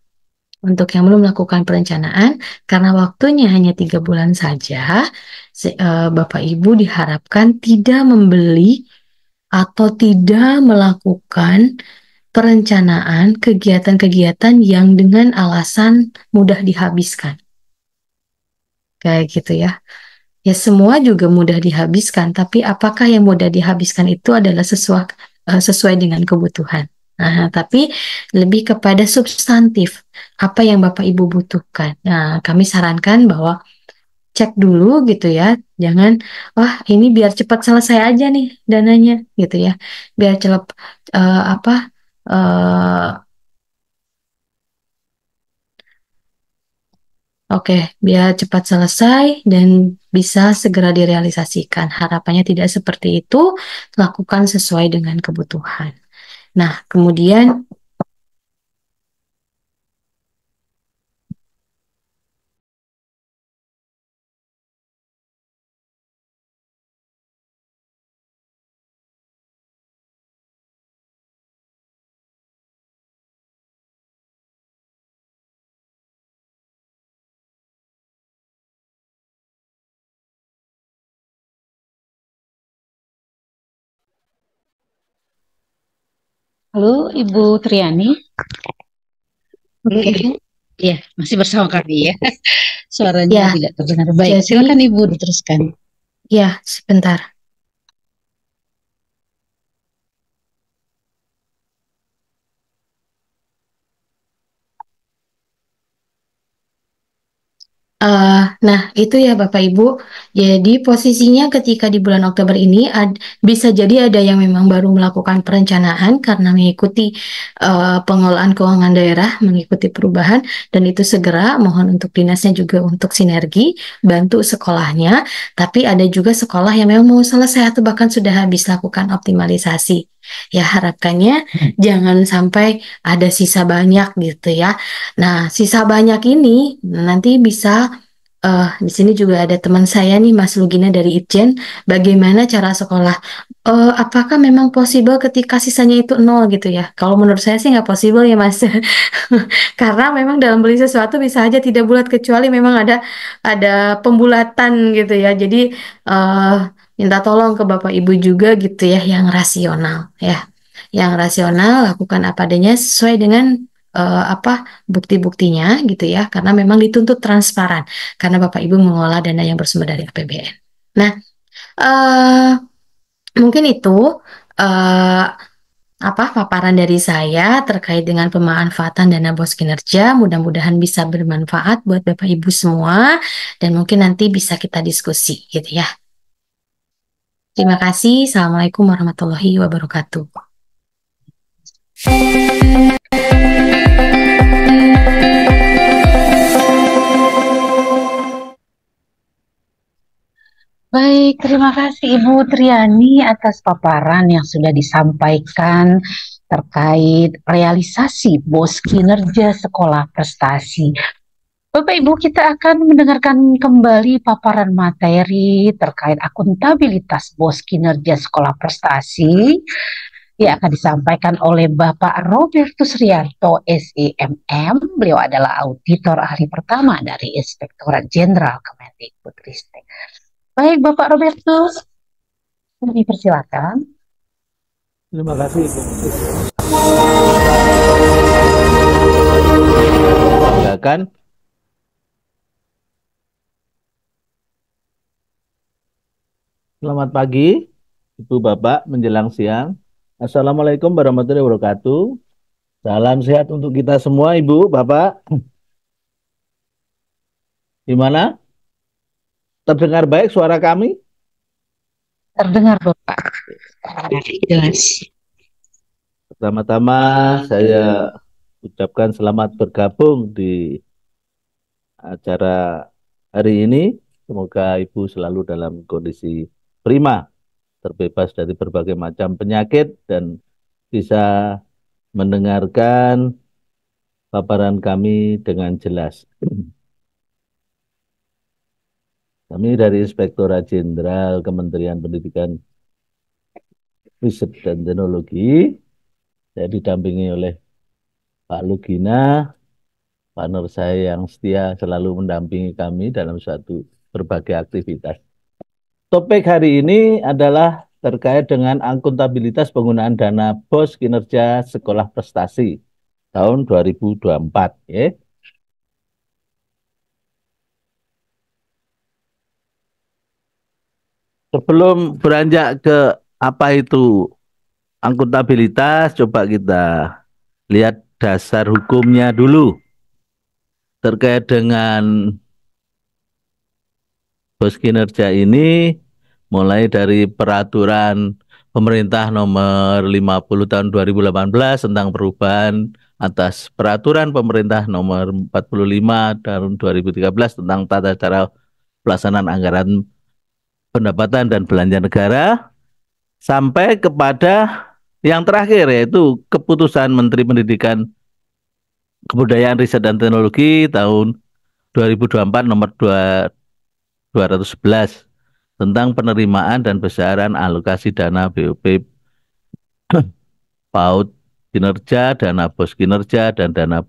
karena waktunya hanya 3 bulan saja, Bapak Ibu diharapkan tidak membeli atau tidak melakukan perencanaan kegiatan-kegiatan yang dengan alasan mudah dihabiskan. Kayak gitu ya. Ya semua juga mudah dihabiskan, tapi apakah yang mudah dihabiskan itu adalah sesuai dengan kebutuhan? Nah, tapi lebih kepada substantif, apa yang Bapak Ibu butuhkan. Nah, kami sarankan bahwa cek dulu gitu ya, jangan, wah ini biar cepat selesai aja nih dananya gitu ya, biar cepat apa eh, Oke, biar cepat selesai dan bisa segera direalisasikan. Harapannya tidak seperti itu, lakukan sesuai dengan kebutuhan. Nah, kemudian Halo, Ibu Triani. Oke, ya masih bersama kami ya. Suaranya Ya, tidak terdengar baik. jadi Silakan Ibu diteruskan. ya sebentar. Nah, itu ya Bapak Ibu. Jadi posisinya ketika di bulan Oktober ini bisa jadi ada yang memang baru melakukan perencanaan karena mengikuti pengelolaan keuangan daerah, mengikuti perubahan, dan itu segera mohon untuk dinasnya juga untuk sinergi, bantu sekolahnya. Tapi ada juga sekolah yang memang mau selesai atau bahkan sudah habis lakukan optimalisasi. Ya harapannya jangan sampai ada sisa banyak gitu ya. Nah, sisa banyak ini nanti bisa di sini juga ada teman saya nih, Mas Lugina dari Itjen. Bagaimana cara sekolah? Apakah memang possible ketika sisanya itu nol gitu ya? Kalau menurut saya sih nggak possible ya, Mas. Karena memang dalam beli sesuatu bisa aja tidak bulat kecuali memang ada pembulatan gitu ya. Jadi eh minta tolong ke Bapak Ibu juga gitu ya, yang rasional ya. Yang rasional lakukan apa adanya sesuai dengan apa bukti-buktinya gitu ya. Karena memang dituntut transparan karena Bapak Ibu mengolah dana yang bersumber dari APBN. Nah, eh mungkin itu eh apa paparan dari saya terkait dengan pemanfaatan dana bos kinerja. Mudah-mudahan bisa bermanfaat buat Bapak Ibu semua dan mungkin nanti bisa kita diskusi gitu ya. Terima kasih. Assalamualaikum warahmatullahi wabarakatuh. Baik, terima kasih Ibu Triani atas paparan yang sudah disampaikan terkait realisasi bos kinerja sekolah prestasi. Bapak Ibu, kita akan mendengarkan kembali paparan materi terkait akuntabilitas bos kinerja sekolah prestasi yang akan disampaikan oleh Bapak Robertus Rianto, SEMM. Beliau adalah auditor ahli pertama dari Inspektorat Jenderal Kemendikbudristek. Baik, Bapak Robertus, kami persilakan. Terima kasih. Banggakan. Selamat pagi, Ibu Bapak menjelang siang. Assalamualaikum warahmatullahi wabarakatuh. Salam sehat untuk kita semua, Ibu, Bapak. Gimana? Terdengar baik suara kami? Terdengar, Bapak. Jelas. Pertama-tama saya ucapkan selamat bergabung di acara hari ini. Semoga Ibu selalu dalam kondisi prima, terbebas dari berbagai macam penyakit dan bisa mendengarkan paparan kami dengan jelas. Kami dari Inspektorat Jenderal Kementerian Pendidikan, Riset dan Teknologi, saya didampingi oleh Pak Lugina, partner saya yang setia selalu mendampingi kami dalam suatu berbagai aktivitas. Topik hari ini adalah terkait dengan akuntabilitas penggunaan dana BOS kinerja sekolah prestasi tahun 2024. Ya. Sebelum beranjak ke apa itu akuntabilitas, coba kita lihat dasar hukumnya dulu terkait dengan bos kinerja ini, mulai dari peraturan pemerintah nomor 50 tahun 2018 tentang perubahan atas peraturan pemerintah nomor 45 tahun 2013 tentang tata cara pelaksanaan anggaran pendapatan dan belanja negara, sampai kepada yang terakhir yaitu keputusan Menteri Pendidikan Kebudayaan Riset dan Teknologi tahun 2024 nomor 211 tentang penerimaan dan besaran alokasi dana BOP PAUD kinerja, dana bos kinerja, dan dana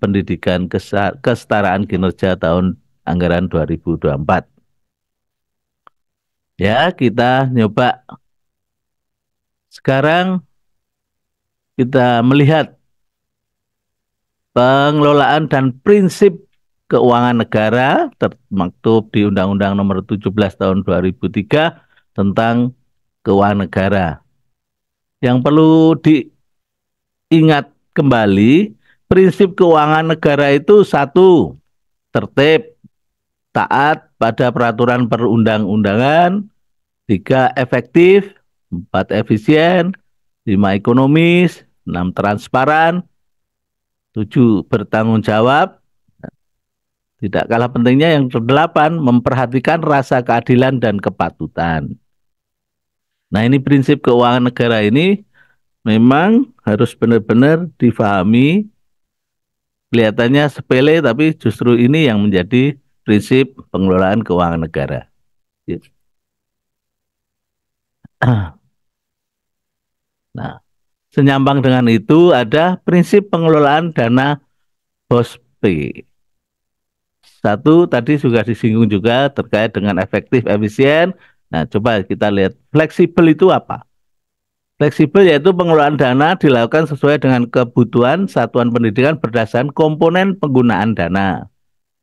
pendidikan kesetaraan kinerja tahun anggaran 2024. Ya, kita nyoba sekarang kita melihat pengelolaan dan prinsip keuangan negara termaktub di Undang-Undang Nomor 17 Tahun 2003 tentang keuangan negara. Yang perlu diingat kembali, prinsip keuangan negara itu 1, tertib, taat pada peraturan perundang-undangan, 3, efektif, 4, efisien, 5, ekonomis, 6, transparan, 7, bertanggung jawab. Tidak kalah pentingnya yang ke-8, memperhatikan rasa keadilan dan kepatutan. Nah, ini prinsip keuangan negara ini memang harus benar-benar difahami. Kelihatannya sepele, tapi justru ini yang menjadi prinsip pengelolaan keuangan negara. Nah, senyambang dengan itu ada prinsip pengelolaan dana BOSP. 1 tadi sudah disinggung juga terkait dengan efektif, efisien. Nah, coba kita lihat fleksibel itu apa? Fleksibel yaitu pengelolaan dana dilakukan sesuai dengan kebutuhan satuan pendidikan berdasarkan komponen penggunaan dana.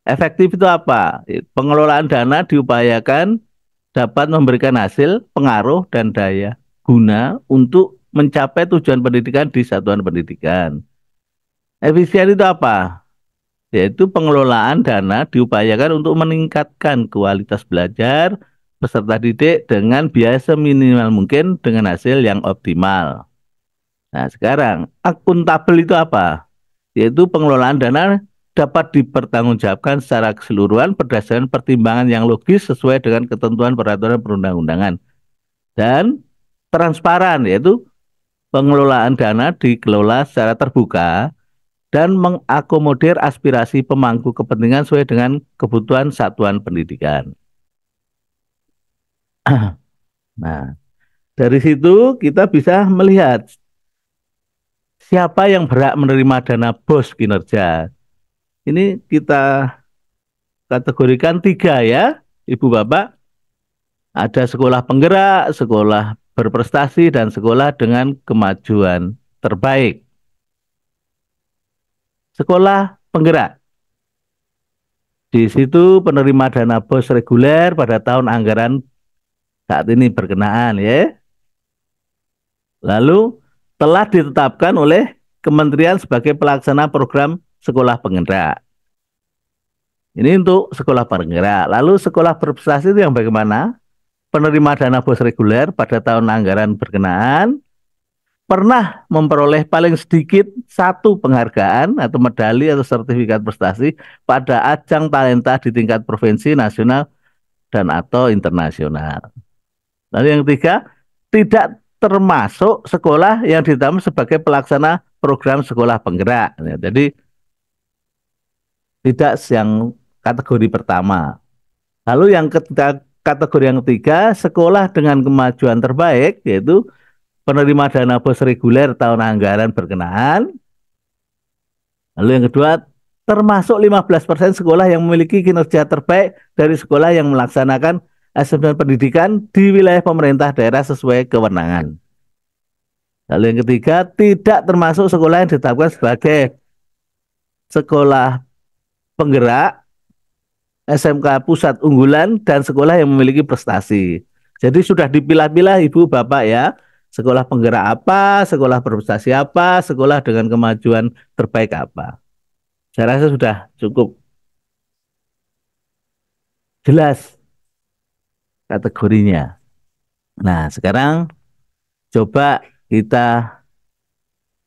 Efektif itu apa? Pengelolaan dana diupayakan dapat memberikan hasil, pengaruh, dan daya guna untuk mencapai tujuan pendidikan di satuan pendidikan. Efisien itu apa? Yaitu pengelolaan dana diupayakan untuk meningkatkan kualitas belajar peserta didik dengan biaya seminimal mungkin dengan hasil yang optimal. Nah, sekarang akuntabel itu apa? Yaitu pengelolaan dana dapat dipertanggungjawabkan secara keseluruhan berdasarkan pertimbangan yang logis sesuai dengan ketentuan peraturan perundang-undangan. Dan transparan, yaitu pengelolaan dana dikelola secara terbuka dan mengakomodir aspirasi pemangku kepentingan sesuai dengan kebutuhan satuan pendidikan. Nah, dari situ kita bisa melihat siapa yang berhak menerima dana BOS kinerja. Ini kita kategorikan 3 ya, Ibu Bapak. Ada sekolah penggerak, sekolah berprestasi, dan sekolah dengan kemajuan terbaik. Sekolah penggerak. Di situ penerima dana BOS reguler pada tahun anggaran saat ini berkenaan ya. Lalu telah ditetapkan oleh Kementerian sebagai pelaksana program sekolah penggerak. Ini untuk sekolah penggerak. Lalu sekolah berprestasi itu yang bagaimana? Penerima dana BOS reguler pada tahun anggaran berkenaan pernah memperoleh paling sedikit 1 penghargaan atau medali atau sertifikat prestasi pada ajang talenta di tingkat provinsi, nasional, dan atau internasional. Lalu yang 3, tidak termasuk sekolah yang ditetapkan sebagai pelaksana program sekolah penggerak. Ya, jadi tidak yang kategori pertama. Lalu yang kategori yang 3, sekolah dengan kemajuan terbaik, yaitu penerima dana BOS reguler tahun anggaran berkenaan. Lalu yang kedua, termasuk 15% sekolah yang memiliki kinerja terbaik dari sekolah yang melaksanakan asesmen pendidikan di wilayah pemerintah daerah sesuai kewenangan. Lalu yang ketiga, tidak termasuk sekolah yang ditetapkan sebagai sekolah penggerak, SMK pusat unggulan, dan sekolah yang memiliki prestasi. Jadi sudah dipilah-pilah Ibu Bapak ya. Sekolah penggerak apa, sekolah berprestasi apa, sekolah dengan kemajuan terbaik apa. Saya rasa sudah cukup jelas kategorinya. Nah, sekarang coba kita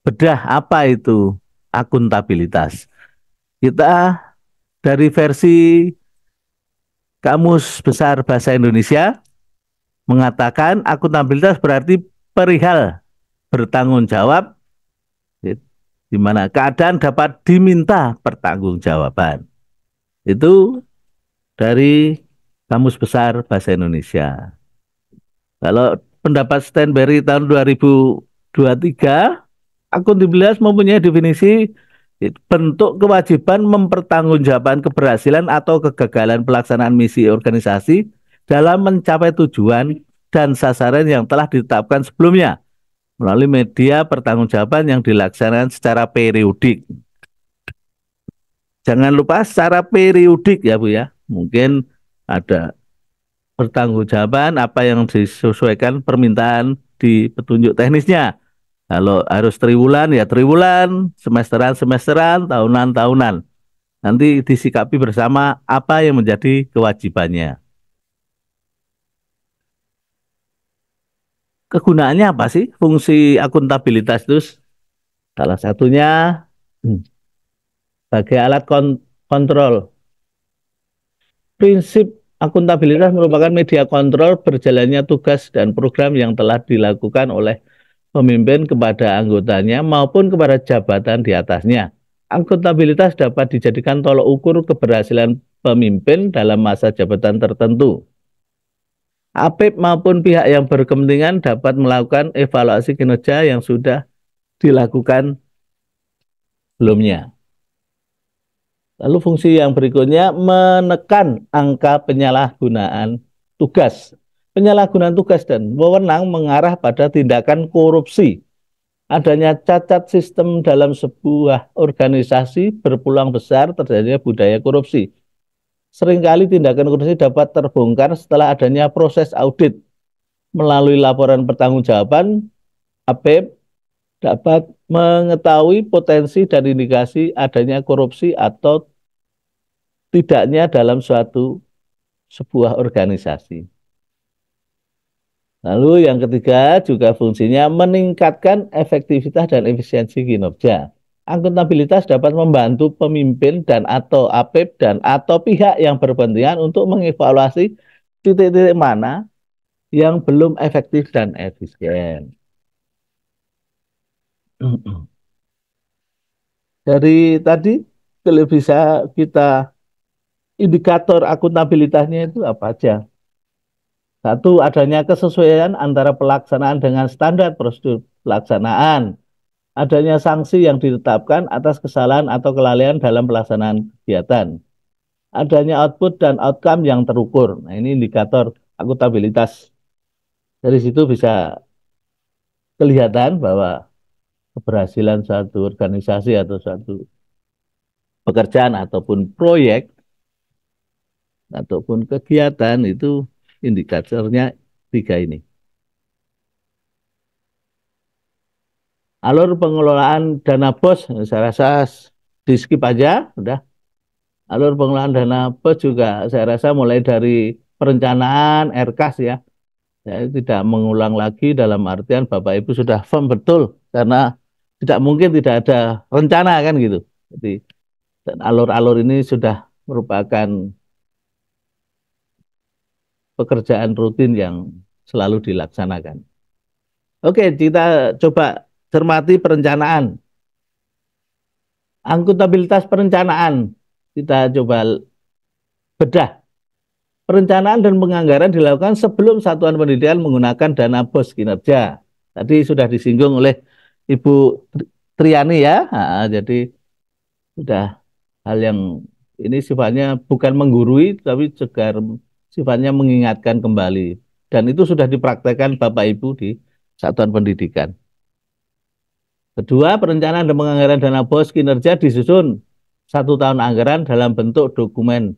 bedah apa itu akuntabilitas. Kita dari versi Kamus Besar Bahasa Indonesia mengatakan akuntabilitas berarti perihal bertanggung jawab, di mana keadaan dapat diminta pertanggungjawaban. Itu dari Kamus Besar Bahasa Indonesia. Kalau pendapat Stanberry tahun 2023, akuntabilitas mempunyai definisi bentuk kewajiban mempertanggungjawabkan keberhasilan atau kegagalan pelaksanaan misi organisasi dalam mencapai tujuan dan sasaran yang telah ditetapkan sebelumnya melalui media pertanggungjawaban yang dilaksanakan secara periodik. Jangan lupa secara periodik ya Bu ya. Mungkin ada pertanggungjawaban apa yang disesuaikan permintaan di petunjuk teknisnya. Kalau harus triwulan ya triwulan, semesteran semesteran, tahunan tahunan. Nanti disikapi bersama apa yang menjadi kewajibannya. Kegunaannya apa sih fungsi akuntabilitas itu? Salah satunya sebagai alat kontrol. Prinsip akuntabilitas merupakan media kontrol berjalannya tugas dan program yang telah dilakukan oleh pemimpin kepada anggotanya maupun kepada jabatan di atasnya. Akuntabilitas dapat dijadikan tolok ukur keberhasilan pemimpin dalam masa jabatan tertentu. APIP maupun pihak yang berkepentingan dapat melakukan evaluasi kinerja yang sudah dilakukan sebelumnya. Lalu fungsi yang berikutnya menekan angka penyalahgunaan tugas. Penyalahgunaan tugas dan wewenang mengarah pada tindakan korupsi. Adanya cacat sistem dalam sebuah organisasi berpeluang besar terjadinya budaya korupsi. Seringkali tindakan korupsi dapat terbongkar setelah adanya proses audit. Melalui laporan pertanggungjawaban, APIP dapat mengetahui potensi dan indikasi adanya korupsi atau tidaknya dalam sebuah organisasi. Lalu yang ketiga juga fungsinya meningkatkan efektivitas dan efisiensi kinerja. Akuntabilitas dapat membantu pemimpin dan atau APIP dan atau pihak yang berkepentingan untuk mengevaluasi titik-titik mana yang belum efektif dan efisien. Dari tadi kalau bisa kita indikator akuntabilitasnya itu apa aja? Satu, adanya kesesuaian antara pelaksanaan dengan standar prosedur pelaksanaan. Adanya sanksi yang ditetapkan atas kesalahan atau kelalaian dalam pelaksanaan kegiatan. Adanya output dan outcome yang terukur. Nah, ini indikator akuntabilitas. Dari situ bisa kelihatan bahwa keberhasilan suatu organisasi atau suatu pekerjaan ataupun proyek ataupun kegiatan itu indikatornya 3 ini. Alur pengelolaan dana BOS, saya rasa di skip aja, udah. Alur pengelolaan dana BOS juga saya rasa mulai dari perencanaan RKAS ya. Saya tidak mengulang lagi dalam artian Bapak Ibu sudah firm betul karena tidak mungkin tidak ada rencana kan gitu. Jadi alur-alur ini sudah merupakan pekerjaan rutin yang selalu dilaksanakan. Oke, kita coba cermati perencanaan. Akuntabilitas perencanaan. Kita coba bedah. Perencanaan dan penganggaran dilakukan sebelum satuan pendidikan menggunakan dana BOS kinerja. Tadi sudah disinggung oleh Ibu Triani ya. Jadi sudah hal yang ini sifatnya bukan menggurui tapi juga sifatnya mengingatkan kembali. Dan itu sudah dipraktekkan Bapak Ibu di satuan pendidikan. Kedua, perencanaan dan penganggaran dana BOS kinerja disusun 1 tahun anggaran dalam bentuk dokumen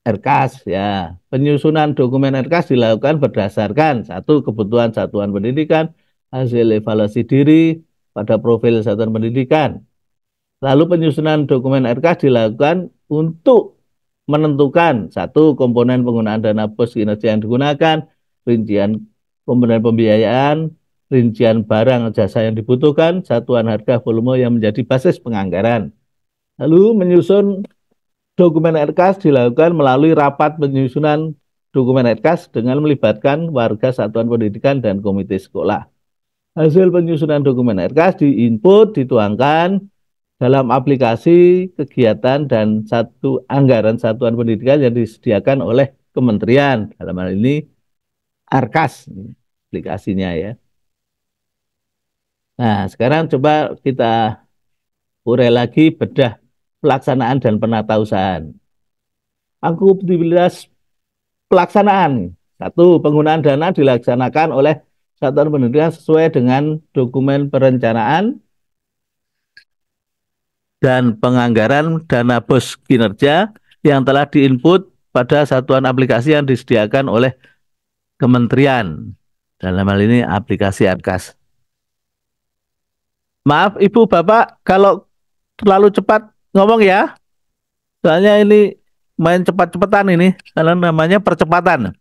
RKAS ya. Penyusunan dokumen RKAS dilakukan berdasarkan 1. Kebutuhan satuan pendidikan, hasil evaluasi diri pada profil satuan pendidikan. Lalu penyusunan dokumen RKAS dilakukan untuk menentukan 1. Komponen penggunaan dana BOS kinerja yang digunakan, rincian komponen pembiayaan, rincian barang jasa yang dibutuhkan, satuan harga volume yang menjadi basis penganggaran. Lalu menyusun dokumen RKAS dilakukan melalui rapat penyusunan dokumen RKAS dengan melibatkan warga satuan pendidikan dan komite sekolah. Hasil penyusunan dokumen RKAS diinput, dituangkan dalam aplikasi kegiatan dan anggaran satuan pendidikan yang disediakan oleh kementerian. Dalam hal ini RKAS aplikasinya ya. Nah, sekarang coba kita urai lagi bedah pelaksanaan dan penatausahaan. Akuntabilitas pelaksanaan. 1. Penggunaan dana dilaksanakan oleh satuan pendidikan sesuai dengan dokumen perencanaan dan penganggaran dana BOS kinerja yang telah diinput pada satuan aplikasi yang disediakan oleh kementerian. Dalam hal ini aplikasi ARKAS. Maaf Ibu Bapak kalau terlalu cepat ngomong ya. Soalnya ini main cepat-cepatan ini, karena namanya percepatan.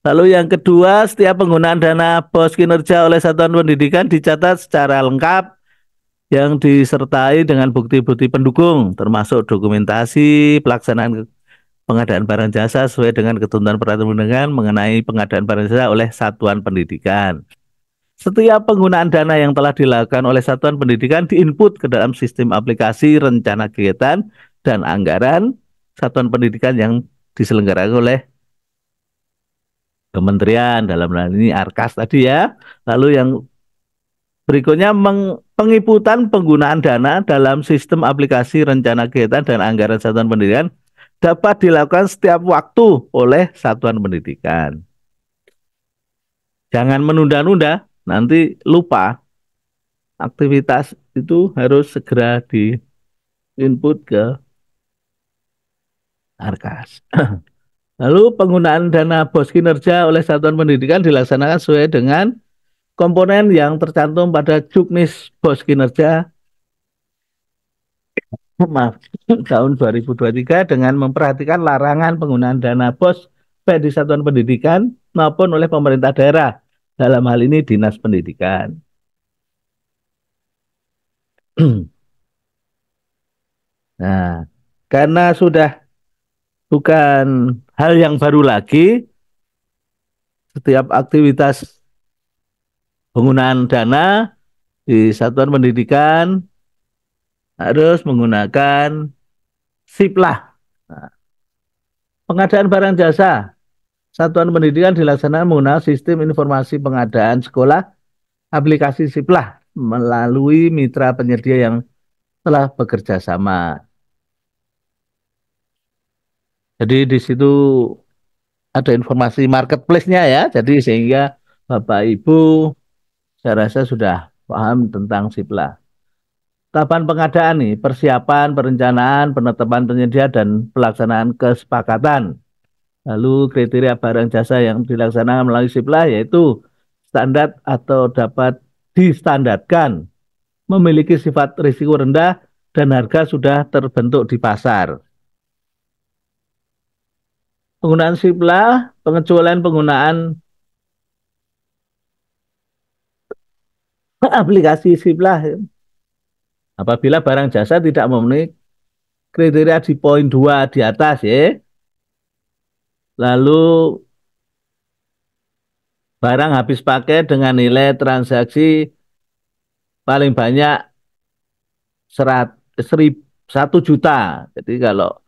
Lalu yang kedua, setiap penggunaan dana BOS kinerja oleh satuan pendidikan dicatat secara lengkap yang disertai dengan bukti-bukti pendukung, termasuk dokumentasi pelaksanaan pengadaan barang jasa sesuai dengan ketentuan peraturan perundang-undangan mengenai pengadaan barang jasa oleh satuan pendidikan. Setiap penggunaan dana yang telah dilakukan oleh satuan pendidikan diinput ke dalam sistem aplikasi rencana kegiatan dan anggaran satuan pendidikan yang diselenggarakan oleh kementerian, dalam hal ini ARKAS tadi ya. Lalu yang berikutnya penginputan penggunaan dana dalam sistem aplikasi rencana kegiatan dan anggaran satuan pendidikan dapat dilakukan setiap waktu oleh satuan pendidikan. Jangan menunda-nunda, nanti lupa. Aktivitas itu harus segera di-input ke ARKAS. Lalu penggunaan dana BOS kinerja oleh satuan pendidikan dilaksanakan sesuai dengan komponen yang tercantum pada Juknis BOS kinerja maaf, tahun 2023 dengan memperhatikan larangan penggunaan dana BOS baik di satuan pendidikan maupun oleh pemerintah daerah, dalam hal ini Dinas Pendidikan. Nah, karena sudah bukan hal yang baru lagi, setiap aktivitas penggunaan dana di satuan pendidikan harus menggunakan SIPLAH. Nah, pengadaan barang jasa satuan pendidikan dilaksanakan menggunakan sistem informasi pengadaan sekolah aplikasi SIPLAH melalui mitra penyedia yang telah bekerja sama. Jadi di situ ada informasi marketplace-nya ya. Jadi sehingga Bapak Ibu saya rasa sudah paham tentang SIPLAH. Tahapan pengadaan nih, persiapan, perencanaan, penetapan penyedia, dan pelaksanaan kesepakatan. Lalu kriteria barang jasa yang dilaksanakan melalui SIPLAH yaitu standar atau dapat distandarkan, memiliki sifat risiko rendah, dan harga sudah terbentuk di pasar. Penggunaan SIPLAH, pengecualian penggunaan aplikasi SIPLAH apabila barang jasa tidak memenuhi kriteria di poin 2 di atas ya. Lalu barang habis pakai dengan nilai transaksi paling banyak 1 juta. Jadi kalau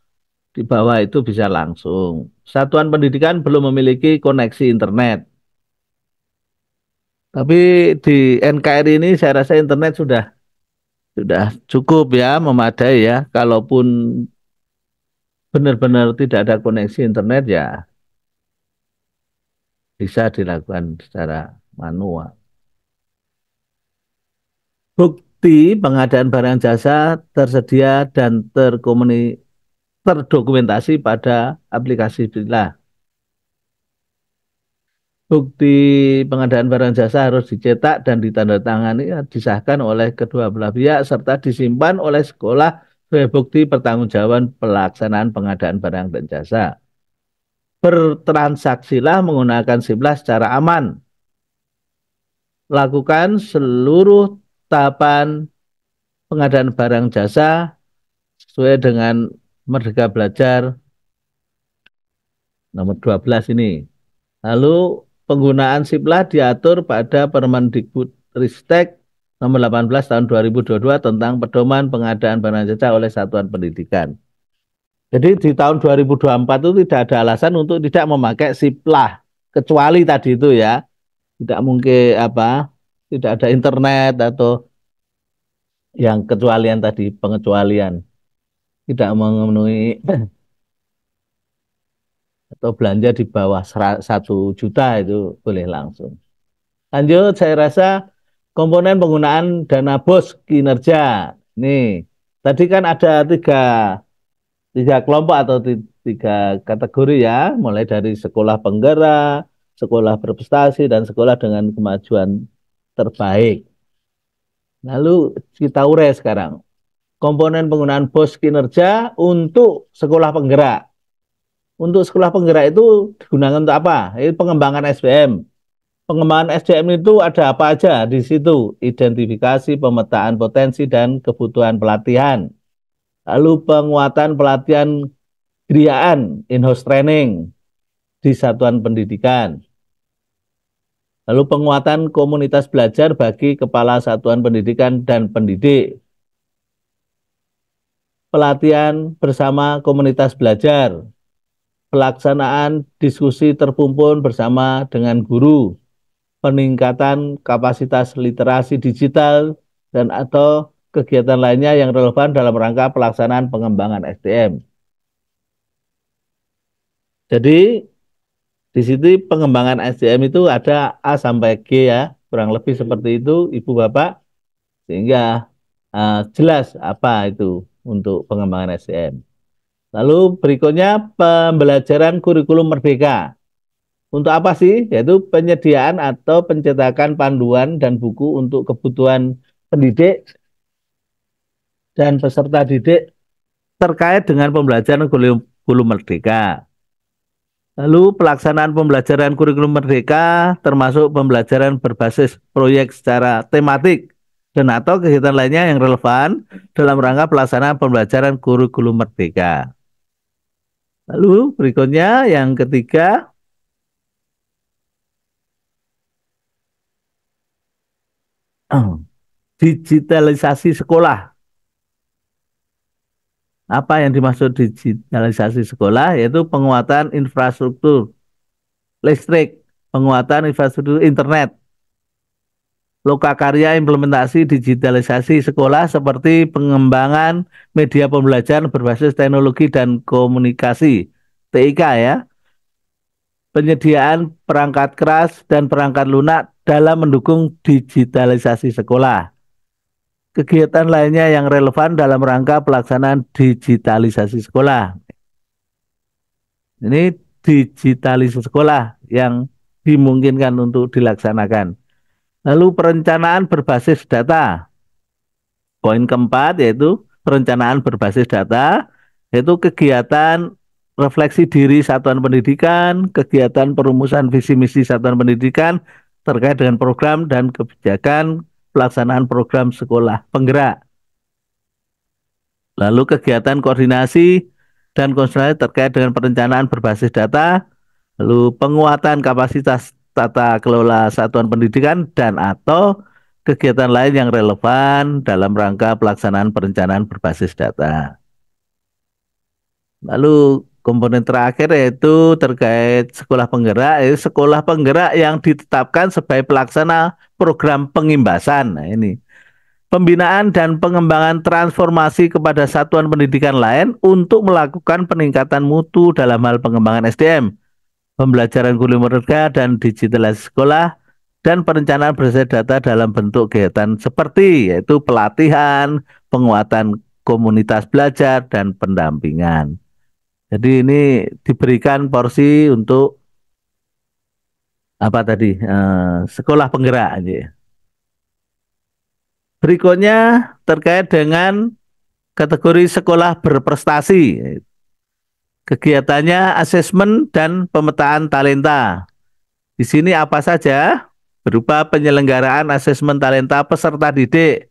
di bawah itu bisa langsung. Satuan pendidikan belum memiliki koneksi internet. Tapi di NKRI ini saya rasa internet sudah cukup ya, memadai ya. Kalaupun benar-benar tidak ada koneksi internet ya bisa dilakukan secara manual. Bukti pengadaan barang jasa tersedia dan terdokumentasi pada aplikasi SIPLAH. Bukti pengadaan barang jasa harus dicetak dan ditandatangani, disahkan oleh kedua belah pihak serta disimpan oleh sekolah sebagai bukti pertanggungjawaban pelaksanaan pengadaan barang dan jasa. Bertransaksilah menggunakan SIPLAH secara aman. Lakukan seluruh tahapan pengadaan barang jasa sesuai dengan Merdeka Belajar nomor 12 ini. Lalu penggunaan SIPLAH diatur pada Permendikbudristek nomor 18 tahun 2022 tentang pedoman pengadaan barang jasa oleh satuan pendidikan. Jadi di tahun 2024 itu tidak ada alasan untuk tidak memakai SIPLAH, kecuali tadi itu ya, tidak mungkin tidak ada internet atau yang kecualian tadi, pengecualian tidak memenuhi atau belanja di bawah 1 juta itu boleh langsung. Lanjut, saya rasa komponen penggunaan dana BOS kinerja. Nih, tadi kan ada tiga kelompok atau tiga kategori ya, mulai dari sekolah penggerak, sekolah berprestasi, dan sekolah dengan kemajuan terbaik. Lalu kita urai sekarang. Komponen penggunaan BOS kinerja untuk sekolah penggerak. Untuk sekolah penggerak itu digunakan untuk apa? Itu pengembangan SDM. Pengembangan SDM itu ada apa aja di situ? Identifikasi, pemetaan potensi, dan kebutuhan pelatihan. Lalu penguatan pelatihan kriaan, in-house training di satuan pendidikan. Lalu penguatan komunitas belajar bagi kepala satuan pendidikan dan pendidik. Pelatihan bersama komunitas belajar. Pelaksanaan diskusi terpumpun bersama dengan guru. Peningkatan kapasitas literasi digital dan atau kegiatan lainnya yang relevan dalam rangka pelaksanaan pengembangan SDM. Jadi di sini pengembangan SDM itu ada A sampai G ya, kurang lebih seperti itu Ibu Bapak, sehingga jelas apa itu untuk pengembangan SDM. Lalu berikutnya pembelajaran kurikulum merdeka. Untuk apa sih? Yaitu penyediaan atau pencetakan panduan dan buku untuk kebutuhan pendidik dan peserta didik terkait dengan pembelajaran kurikulum merdeka. Lalu pelaksanaan pembelajaran kurikulum merdeka termasuk pembelajaran berbasis proyek secara tematik dan atau kegiatan lainnya yang relevan dalam rangka pelaksanaan pembelajaran kurikulum merdeka. Lalu berikutnya yang ketiga, digitalisasi sekolah. Apa yang dimaksud digitalisasi sekolah? Yaitu penguatan infrastruktur listrik, penguatan infrastruktur internet, lokakarya implementasi digitalisasi sekolah seperti pengembangan media pembelajaran berbasis teknologi dan komunikasi, TIK ya, penyediaan perangkat keras dan perangkat lunak dalam mendukung digitalisasi sekolah. Kegiatan lainnya yang relevan dalam rangka pelaksanaan digitalisasi sekolah. Ini digitalisasi sekolah yang dimungkinkan untuk dilaksanakan. Lalu perencanaan berbasis data. Poin keempat yaitu perencanaan berbasis data, yaitu kegiatan refleksi diri satuan pendidikan, kegiatan perumusan visi misi satuan pendidikan terkait dengan program dan kebijakan pelaksanaan program sekolah penggerak. Lalu kegiatan koordinasi dan konsultasi terkait dengan perencanaan berbasis data, lalu penguatan kapasitas tata kelola satuan pendidikan dan atau kegiatan lain yang relevan dalam rangka pelaksanaan perencanaan berbasis data. Lalu komponen terakhir yaitu terkait sekolah penggerak, yaitu sekolah penggerak yang ditetapkan sebagai pelaksana program pengimbasan. Nah, ini pembinaan dan pengembangan transformasi kepada satuan pendidikan lain untuk melakukan peningkatan mutu dalam hal pengembangan SDM, pembelajaran kurikulum merdeka dan digitalisasi sekolah, dan perencanaan berbasis data dalam bentuk kegiatan seperti yaitu pelatihan, penguatan komunitas belajar, dan pendampingan. Jadi ini diberikan porsi untuk apa tadi? Sekolah penggerak aja. Berikutnya terkait dengan kategori sekolah berprestasi. Kegiatannya asesmen dan pemetaan talenta. Di sini apa saja? Berupa penyelenggaraan asesmen talenta peserta didik,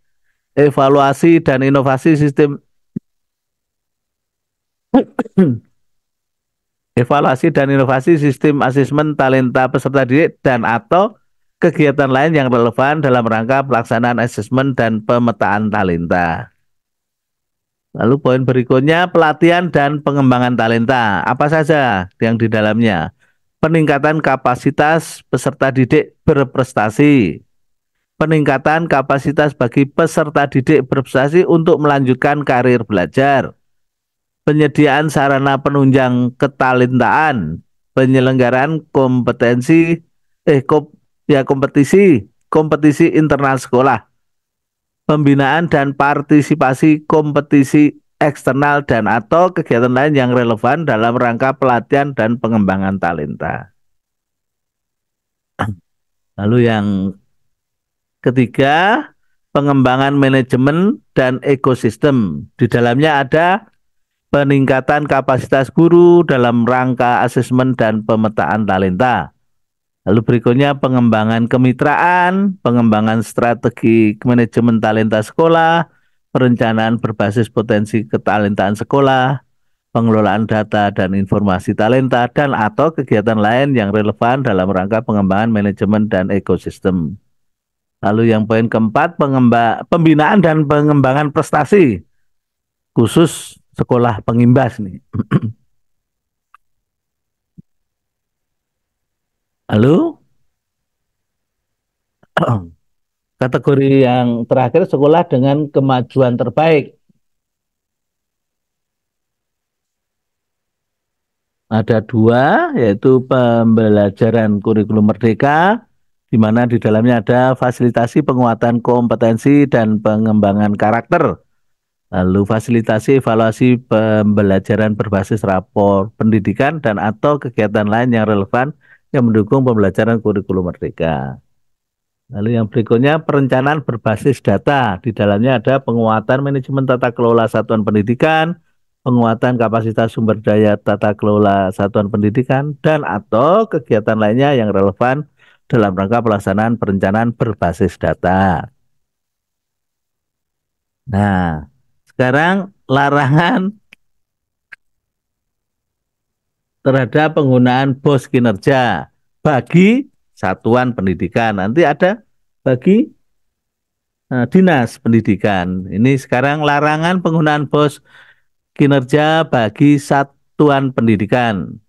evaluasi dan inovasi sistem evaluasi dan inovasi sistem asesmen talenta peserta didik dan atau kegiatan lain yang relevan dalam rangka pelaksanaan asesmen dan pemetaan talenta. Lalu poin berikutnya pelatihan dan pengembangan talenta. Apa saja yang di dalamnya? Peningkatan kapasitas peserta didik berprestasi. Peningkatan kapasitas bagi peserta didik berprestasi untuk melanjutkan karir belajar. Penyediaan sarana penunjang ketalentaan. Penyelenggaraan Ya, kompetisi internal sekolah, pembinaan dan partisipasi kompetisi eksternal dan atau kegiatan lain yang relevan dalam rangka pelatihan dan pengembangan talenta. Lalu yang ketiga, pengembangan manajemen dan ekosistem. Di dalamnya ada peningkatan kapasitas guru dalam rangka asesmen dan pemetaan talenta. Lalu berikutnya pengembangan kemitraan, pengembangan strategi manajemen talenta sekolah, perencanaan berbasis potensi ketalentaan sekolah, pengelolaan data dan informasi talenta, dan atau kegiatan lain yang relevan dalam rangka pengembangan manajemen dan ekosistem. Lalu yang poin keempat, pembinaan dan pengembangan prestasi, khusus sekolah pengimbas nih. Lalu kategori yang terakhir, sekolah dengan kemajuan terbaik. Ada dua, yaitu pembelajaran kurikulum merdeka, di mana di dalamnya ada fasilitasi penguatan kompetensi dan pengembangan karakter. Lalu fasilitasi evaluasi pembelajaran berbasis rapor pendidikan dan atau kegiatan lain yang relevan yang mendukung pembelajaran kurikulum merdeka. Lalu yang berikutnya perencanaan berbasis data. Di dalamnya ada penguatan manajemen tata kelola satuan pendidikan, penguatan kapasitas sumber daya tata kelola satuan pendidikan, dan atau kegiatan lainnya yang relevan dalam rangka pelaksanaan perencanaan berbasis data. Nah, sekarang larangan terhadap penggunaan BOS kinerja bagi satuan pendidikan. Nanti ada bagi dinas pendidikan. Ini sekarang larangan penggunaan BOS kinerja bagi satuan pendidikan.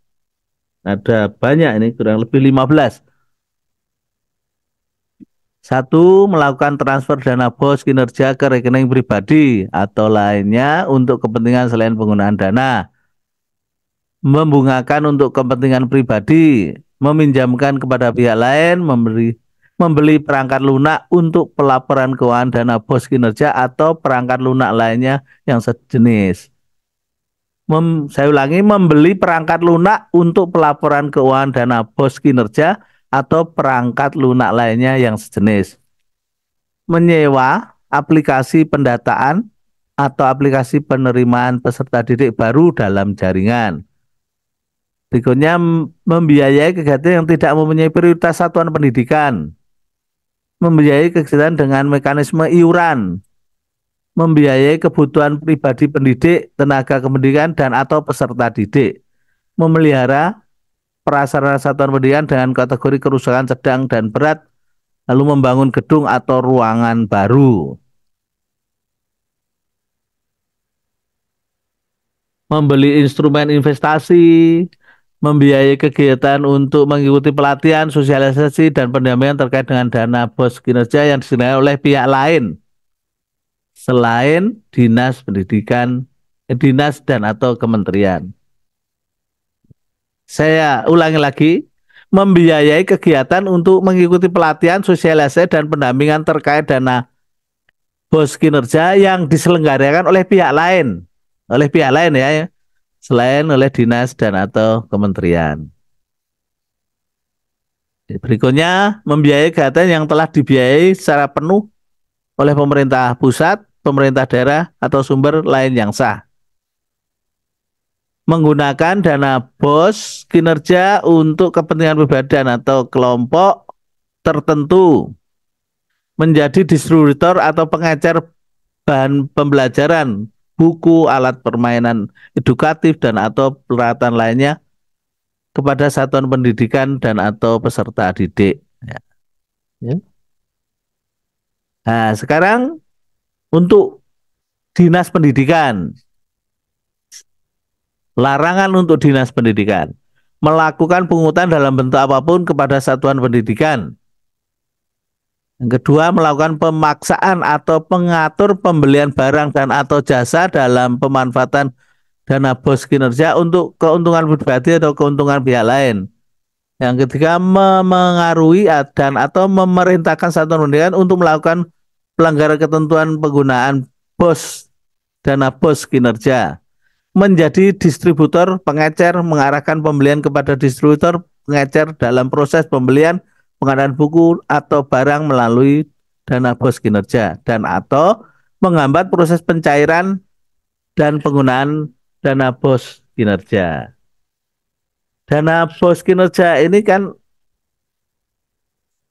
Ada banyak ini, kurang lebih 15. Satu, melakukan transfer dana BOS kinerja ke rekening pribadi atau lainnya untuk kepentingan selain penggunaan dana. Membungakan untuk kepentingan pribadi, meminjamkan kepada pihak lain, membeli perangkat lunak untuk pelaporan keuangan dana BOS kinerja atau perangkat lunak lainnya yang sejenis. Saya ulangi, membeli perangkat lunak untuk pelaporan keuangan dana BOS kinerja atau perangkat lunak lainnya yang sejenis. Menyewa aplikasi pendataan atau aplikasi penerimaan peserta didik baru dalam jaringan. Berikutnya, membiayai kegiatan yang tidak mempunyai prioritas satuan pendidikan. Membiayai kegiatan dengan mekanisme iuran. Membiayai kebutuhan pribadi pendidik, tenaga kependidikan, dan atau peserta didik. Memelihara prasarana satuan pendidikan dengan kategori kerusakan sedang dan berat, lalu membangun gedung atau ruangan baru. Membeli instrumen investasi, membiayai kegiatan untuk mengikuti pelatihan, sosialisasi, dan pendampingan terkait dengan dana BOS kinerja yang disediakan oleh pihak lain selain dinas pendidikan, dinas dan atau kementerian. Saya ulangi lagi, membiayai kegiatan untuk mengikuti pelatihan, sosialisasi, dan pendampingan terkait dana BOS kinerja yang diselenggarakan oleh pihak lain ya, selain oleh dinas dan atau kementerian. Berikutnya, membiayai kegiatan yang telah dibiayai secara penuh oleh pemerintah pusat, pemerintah daerah, atau sumber lain yang sah. Menggunakan dana BOS kinerja untuk kepentingan pribadi dan atau kelompok tertentu. Menjadi distributor atau pengecer bahan pembelajaran, buku, alat permainan edukatif, dan atau peralatan lainnya kepada satuan pendidikan dan atau peserta didik. Ya. Nah, sekarang untuk dinas pendidikan. Larangan untuk dinas pendidikan melakukan pungutan dalam bentuk apapun kepada satuan pendidikan. Yang kedua, melakukan pemaksaan atau pengatur pembelian barang dan atau jasa dalam pemanfaatan dana BOS kinerja untuk keuntungan pribadi atau keuntungan pihak lain. Yang ketiga, memengaruhi dan atau memerintahkan satuan pendidikan untuk melakukan pelanggaran ketentuan penggunaan BOS, dana BOS kinerja. Menjadi distributor pengecer, mengarahkan pembelian kepada distributor pengecer dalam proses pembelian, pengadaan buku atau barang melalui dana BOS kinerja, dan atau menghambat proses pencairan dan penggunaan dana BOS kinerja. Dana BOS kinerja ini kan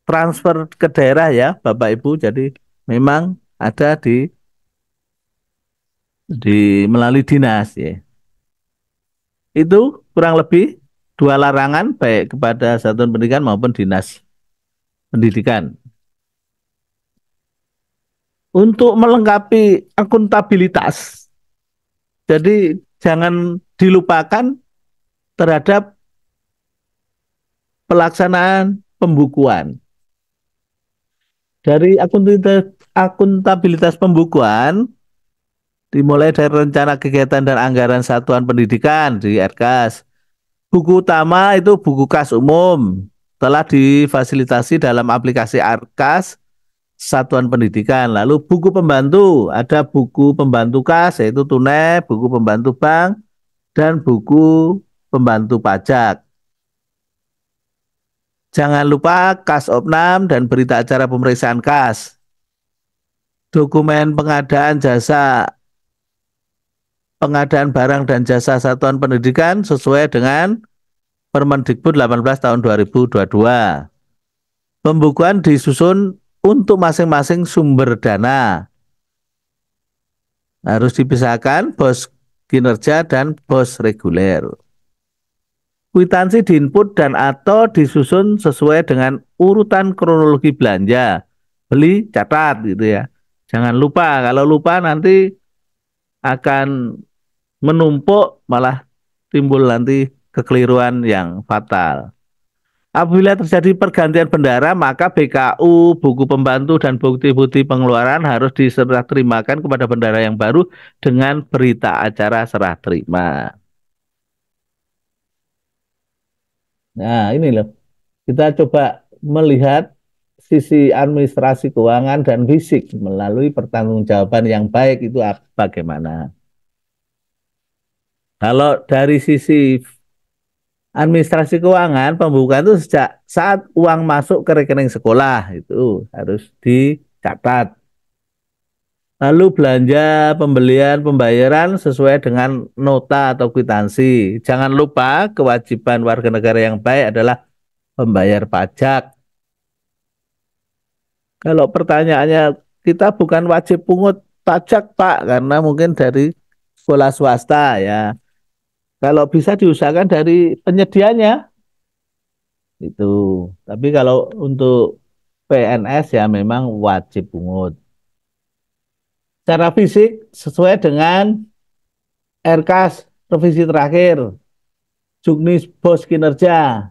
transfer ke daerah ya, Bapak Ibu. Jadi memang ada di melalui dinas ya. Itu kurang lebih dua larangan baik kepada satuan pendidikan maupun dinas pendidikan. Untuk melengkapi akuntabilitas, jadi jangan dilupakan terhadap pelaksanaan pembukuan. Dari akuntabilitas pembukuan, dimulai dari rencana kegiatan dan anggaran satuan pendidikan di RKAS. Buku utama itu buku kas umum, telah difasilitasi dalam aplikasi RKAS Satuan Pendidikan. Lalu buku pembantu, ada buku pembantu kas yaitu tunai, buku pembantu bank, dan buku pembantu pajak. Jangan lupa kas opnam dan berita acara pemeriksaan kas. Dokumen pengadaan barang dan jasa satuan pendidikan sesuai dengan Permendikbud 18 tahun 2022. Pembukuan disusun untuk masing-masing sumber dana. Harus dipisahkan BOS kinerja dan BOS reguler. Kwitansi diinput dan atau disusun sesuai dengan urutan kronologi belanja. Beli, catat gitu ya. Jangan lupa, kalau lupa nanti akan menumpuk, malah timbul nanti kekeliruan yang fatal. Apabila terjadi pergantian bendara, maka BKU, buku pembantu, dan bukti-bukti pengeluaran harus diserah terimakan kepada bendara yang baru dengan berita acara serah terima. Nah, ini loh. Kita coba melihat sisi administrasi keuangan dan fisik melalui pertanggungjawaban yang baik itu bagaimana. Kalau dari sisi administrasi keuangan, pembukaan itu sejak saat uang masuk ke rekening sekolah itu harus dicatat. Lalu belanja, pembelian, pembayaran sesuai dengan nota atau kwitansi. Jangan lupa kewajiban warga negara yang baik adalah membayar pajak. Kalau pertanyaannya, kita bukan wajib pungut pajak, Pak, karena mungkin dari sekolah swasta ya. Kalau bisa diusahakan dari penyedianya itu. Tapi kalau untuk PNS ya memang wajib pungut. Secara fisik sesuai dengan RKAS revisi terakhir, Juknis BOS kinerja,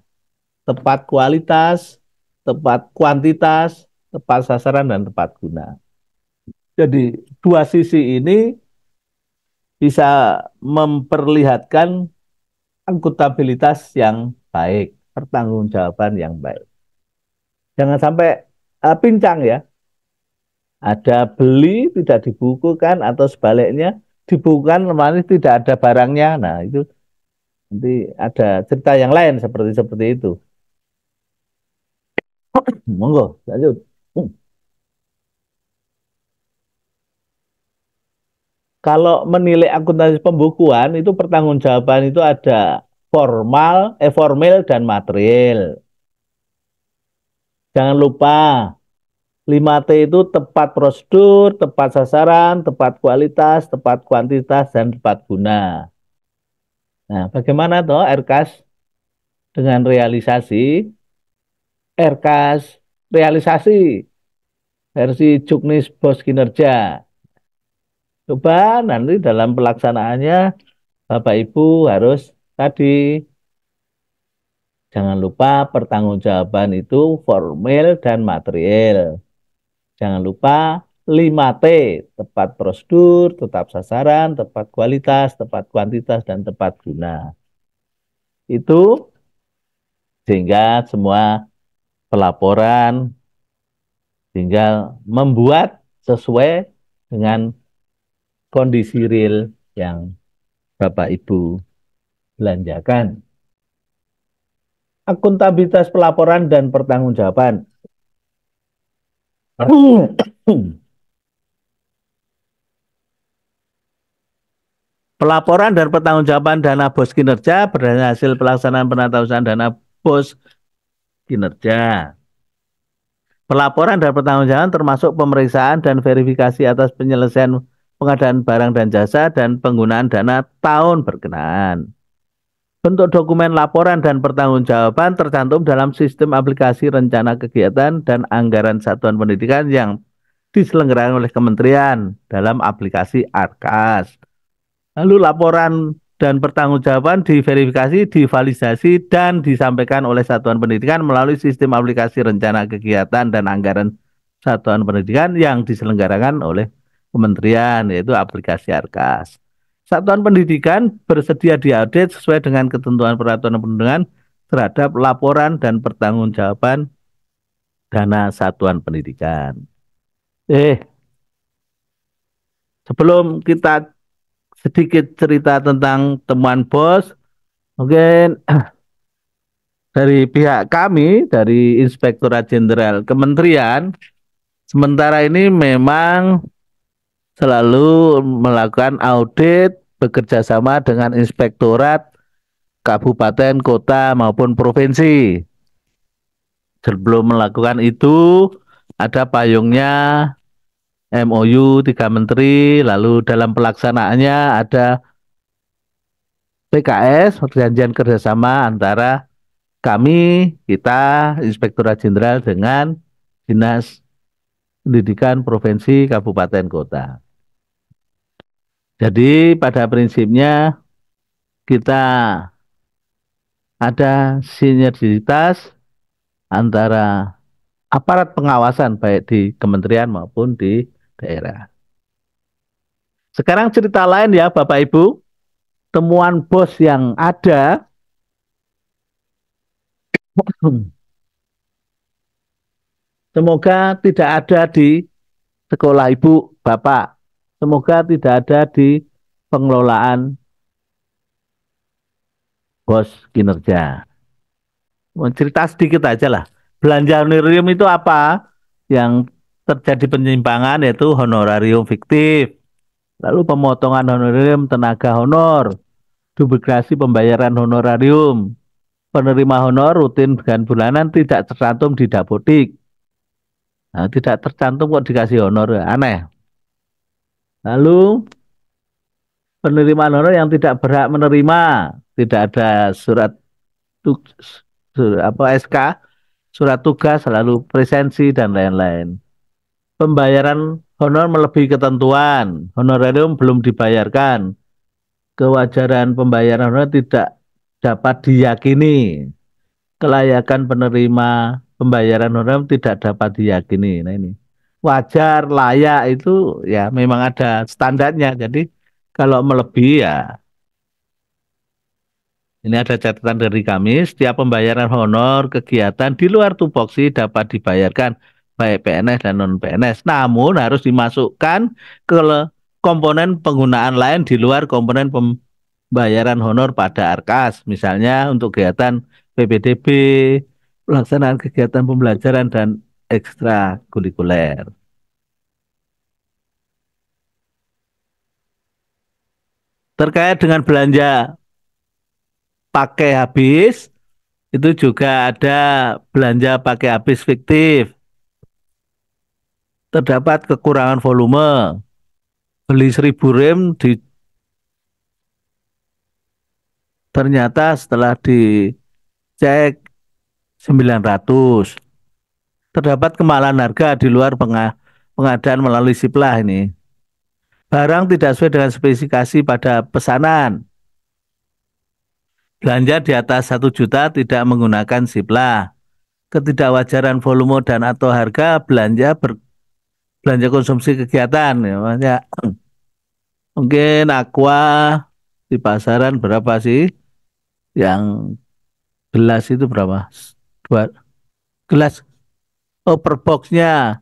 tepat kualitas, tepat kuantitas, tepat sasaran, dan tepat guna. Jadi dua sisi ini bisa memperlihatkan akuntabilitas yang baik, pertanggungjawaban yang baik. Jangan sampai pincang ya. Ada beli tidak dibukukan atau sebaliknya dibukukan namanya tidak ada barangnya. Nah, itu nanti ada cerita yang lain seperti itu. Monggo, lanjut. Kalau menilai akuntabilitas pembukuan itu pertanggungjawaban itu ada formal dan material. Jangan lupa 5T itu tepat prosedur, tepat sasaran, tepat kualitas, tepat kuantitas, dan tepat guna. Nah, bagaimana toh RKAS dengan realisasi? RKAS realisasi versi Juknis BOS kinerja. Coba nanti dalam pelaksanaannya Bapak Ibu harus tadi jangan lupa pertanggungjawaban itu formal dan material. Jangan lupa 5T, tepat prosedur, tetap sasaran, tepat kualitas, tepat kuantitas, dan tepat guna. Itu Sehingga semua pelaporan tinggal membuat sesuai dengan kondisi real yang Bapak Ibu belanjakan. Akuntabilitas pelaporan dan pertanggungjawaban. Pelaporan dan pertanggungjawaban dana bos kinerja berdasarkan hasil pelaksanaan penatausahaan dana bos kinerja. Pelaporan dan pertanggungjawaban termasuk pemeriksaan dan verifikasi atas penyelesaian pengadaan barang dan jasa dan penggunaan dana tahun berkenaan. Bentuk dokumen laporan dan pertanggungjawaban tercantum dalam sistem aplikasi rencana kegiatan dan anggaran satuan pendidikan yang diselenggarakan oleh kementerian dalam aplikasi ARKAS. Lalu laporan dan pertanggungjawaban diverifikasi, divalidasi, dan disampaikan oleh satuan pendidikan melalui sistem aplikasi rencana kegiatan dan anggaran satuan pendidikan yang diselenggarakan oleh kementerian, yaitu aplikasi ARKAS. Satuan pendidikan bersedia diaudit sesuai dengan ketentuan peraturan perundangan terhadap laporan dan pertanggungjawaban dana satuan pendidikan. Sebelum kita sedikit cerita tentang temuan bos, mungkin dari pihak kami, dari Inspektorat Jenderal Kementerian, sementara ini memang selalu melakukan audit bekerja sama dengan inspektorat kabupaten, kota, maupun provinsi. Sebelum melakukan itu, ada payungnya MOU 3 menteri, lalu dalam pelaksanaannya ada PKS, perjanjian kerjasama antara kami, kita, Inspektorat Jenderal dengan Dinas Pendidikan Provinsi, Kabupaten, Kota. Jadi pada prinsipnya kita ada sinergitas antara aparat pengawasan baik di kementerian maupun di daerah. Sekarang cerita lain ya Bapak Ibu, temuan bos yang ada semoga tidak ada di sekolah Ibu, Bapak. Semoga tidak ada di pengelolaan bos kinerja. Mau cerita sedikit aja lah. Belanja honorarium itu apa? Yang terjadi penyimpangan yaitu honorarium fiktif. Lalu pemotongan honorarium tenaga honor, duplikasi pembayaran honorarium, penerima honor rutin dan bulanan tidak tercantum di Dapodik. Nah, tidak tercantum kok dikasih honor, aneh. Lalu penerimaan honor yang tidak berhak menerima, tidak ada surat SK, surat tugas, lalu presensi dan lain-lain. Pembayaran honor melebihi ketentuan, honorarium belum dibayarkan, kewajaran pembayaran honor tidak dapat diyakini, kelayakan penerima pembayaran honorer tidak dapat diyakini. Nah ini wajar, layak itu ya memang ada standarnya. Jadi kalau melebihi ya ini ada catatan dari kami, setiap pembayaran honor kegiatan di luar tupoksi dapat dibayarkan baik PNS dan non-PNS. Namun harus dimasukkan ke komponen penggunaan lain di luar komponen pembayaran honor pada ARKAS. Misalnya untuk kegiatan PPDB, pelaksanaan kegiatan pembelajaran dan ekstrakurikuler. Terkait dengan belanja pakai habis, itu juga ada belanja pakai habis fiktif. Terdapat kekurangan volume. Beli 1.000 rem ternyata setelah dicek 900. Terdapat kemahalan harga di luar pengadaan melalui Siplah ini. Barang tidak sesuai dengan spesifikasi pada pesanan. Belanja di atas 1 juta tidak menggunakan Siplah. Ketidakwajaran volume dan atau harga belanja belanja konsumsi kegiatan. Ya, mungkin Aqua di pasaran berapa sih yang Gelas itu berapa? Dua gelas. Oh, per boxnya.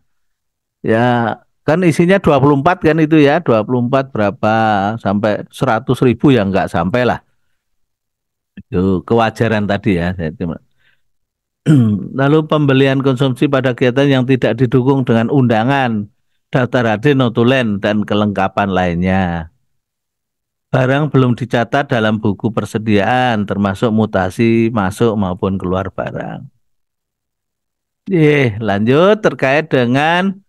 Ya, kan isinya 24 kan itu ya. 24 berapa? Sampai 100.000 ya nggak sampai lah. Itu kewajaran tadi ya. Lalu pembelian konsumsi pada kegiatan yang tidak didukung dengan undangan, daftar hadir, notulen, dan kelengkapan lainnya. Barang belum dicatat dalam buku persediaan, termasuk mutasi masuk maupun keluar barang. Lanjut terkait dengan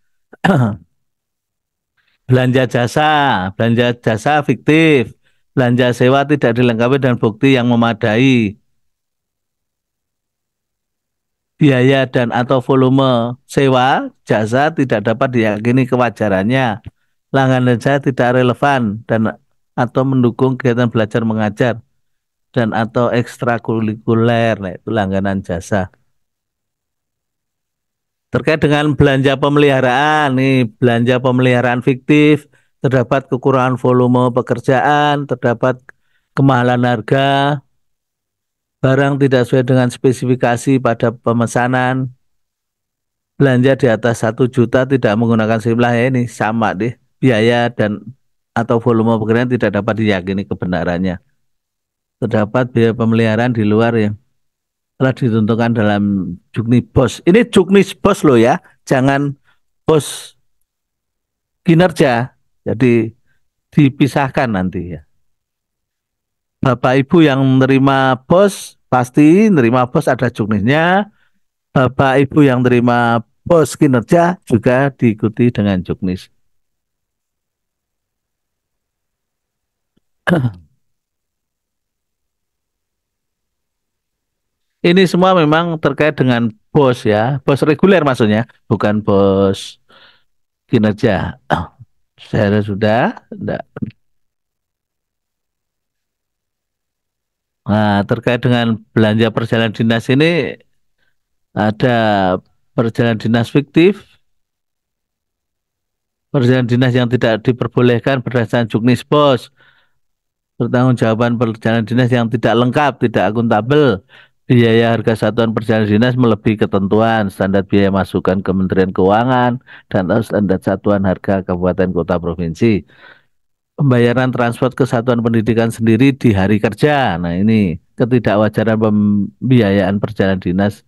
belanja jasa. Belanja jasa fiktif. Belanja sewa tidak dilengkapi dengan bukti yang memadai. Biaya dan atau volume sewa jasa tidak dapat diyakini kewajarannya. Langganan jasa tidak relevan dan atau mendukung kegiatan belajar mengajar dan atau ekstrakurikuler. Nah, itu langganan jasa. Terkait dengan belanja pemeliharaan, nih belanja pemeliharaan fiktif, terdapat kekurangan volume pekerjaan, terdapat kemahalan harga, barang tidak sesuai dengan spesifikasi pada pemesanan, belanja di atas 1 juta tidak menggunakan sejumlah ya ini sama deh, biaya dan atau volume pekerjaan tidak dapat diyakini kebenarannya. Terdapat biaya pemeliharaan di luar yang telah ditentukan dalam Juknibos. Ini Juknibos loh ya, jangan bos kinerja. Jadi dipisahkan nanti ya. Bapak Ibu yang menerima bos, pasti menerima bos ada juknisnya. Bapak Ibu yang menerima bos kinerja juga diikuti dengan juknis. Ini semua memang terkait dengan bos ya, bos reguler maksudnya, bukan bos kinerja. Saya sudah, enggak. Nah, terkait dengan belanja perjalanan dinas ini ada perjalanan dinas fiktif, perjalanan dinas yang tidak diperbolehkan berdasarkan Juknisbos, pertanggungjawaban perjalanan dinas yang tidak lengkap, tidak akuntabel, biaya harga satuan perjalanan dinas melebihi ketentuan, standar biaya masukan Kementerian Keuangan, dan standar satuan harga kabupaten kota provinsi. Pembayaran transport ke satuan pendidikan sendiri di hari kerja. Nah ini ketidakwajaran pembiayaan perjalanan dinas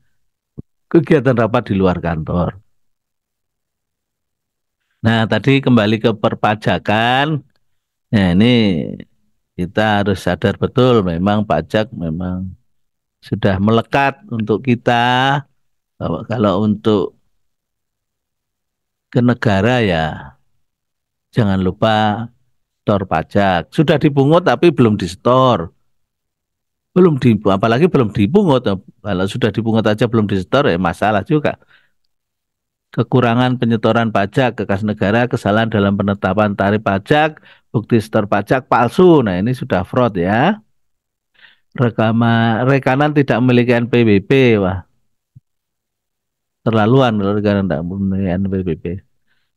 kegiatan rapat di luar kantor. Nah tadi kembali ke perpajakan. Nah ini kita harus sadar betul memang pajak memang sudah melekat untuk kita. Kalau untuk ke negara ya jangan lupa setor pajak. Sudah dipungut tapi belum disetor. Belum di, apalagi belum dipungut. Kalau sudah dipungut aja belum disetor ya masalah juga. Kekurangan penyetoran pajak ke kas negara, kesalahan dalam penetapan tarif pajak, bukti setor pajak palsu. Nah ini sudah fraud ya. Rekanan tidak memiliki NPWP, wah terlaluan kalau rekanan tidak memiliki NPWP.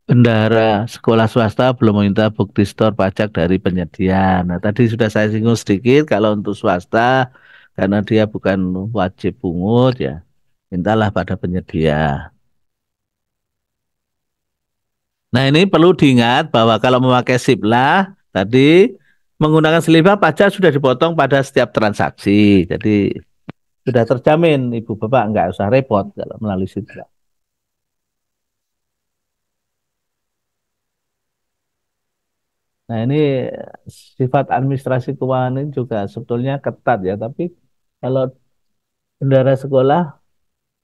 Bendahara sekolah swasta belum meminta bukti setor pajak dari penyedia. Nah, tadi sudah saya singgung sedikit kalau untuk swasta karena dia bukan wajib pungut ya, mintalah pada penyedia. Nah, ini perlu diingat bahwa kalau memakai Siplah tadi menggunakan Siplah pajak sudah dipotong pada setiap transaksi. Jadi sudah terjamin Ibu Bapak nggak usah repot kalau melalui Siplah. Nah ini sifat administrasi keuangan ini juga sebetulnya ketat ya, tapi kalau bendahara sekolah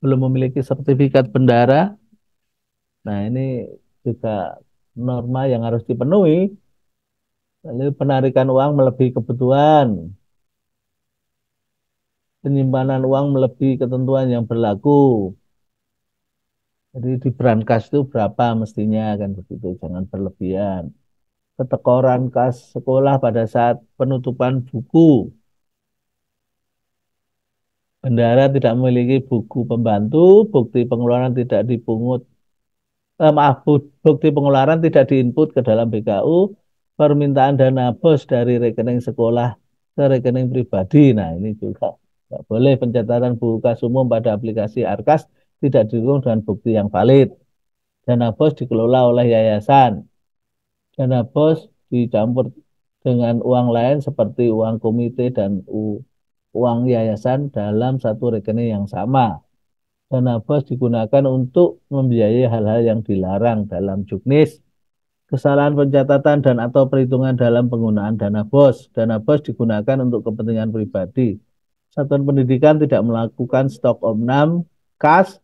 belum memiliki sertifikat bendahara, nah ini juga norma yang harus dipenuhi. Lalu penarikan uang melebihi kebutuhan, penyimpanan uang melebihi ketentuan yang berlaku. Jadi di brankas itu berapa mestinya kan begitu, jangan berlebihan. Ketekoran kas sekolah pada saat penutupan buku. Bendahara tidak memiliki buku pembantu, bukti pengeluaran tidak dipungut, bukti pengeluaran tidak diinput ke dalam BKU, permintaan dana bos dari rekening sekolah ke rekening pribadi. Nah ini juga Tidak boleh pencatatan buku kas umum pada aplikasi Arkas tidak didukung dengan bukti yang valid. Dana BOS dikelola oleh yayasan. Dana BOS dicampur dengan uang lain seperti uang komite dan uang yayasan dalam satu rekening yang sama. Dana BOS digunakan untuk membiayai hal-hal yang dilarang dalam juknis. Kesalahan pencatatan dan atau perhitungan dalam penggunaan dana BOS. Dana BOS digunakan untuk kepentingan pribadi. Satuan pendidikan tidak melakukan stok opnam kas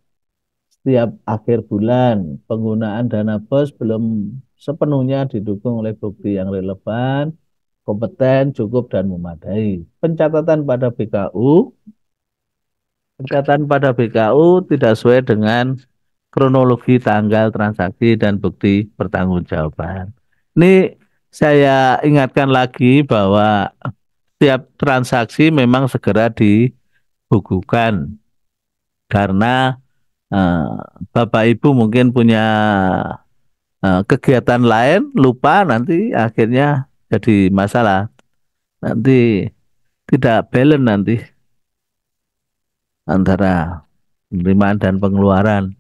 setiap akhir bulan. Penggunaan dana BOS belum sepenuhnya didukung oleh bukti yang relevan, kompeten, cukup, dan memadai. Pencatatan pada BKU tidak sesuai dengan kronologi tanggal transaksi dan bukti pertanggungjawaban. Ini saya ingatkan lagi bahwa setiap transaksi memang segera dibukukan karena Bapak Ibu mungkin punya kegiatan lain, lupa nanti akhirnya jadi masalah. Nanti tidak balance nanti antara penerimaan dan pengeluaran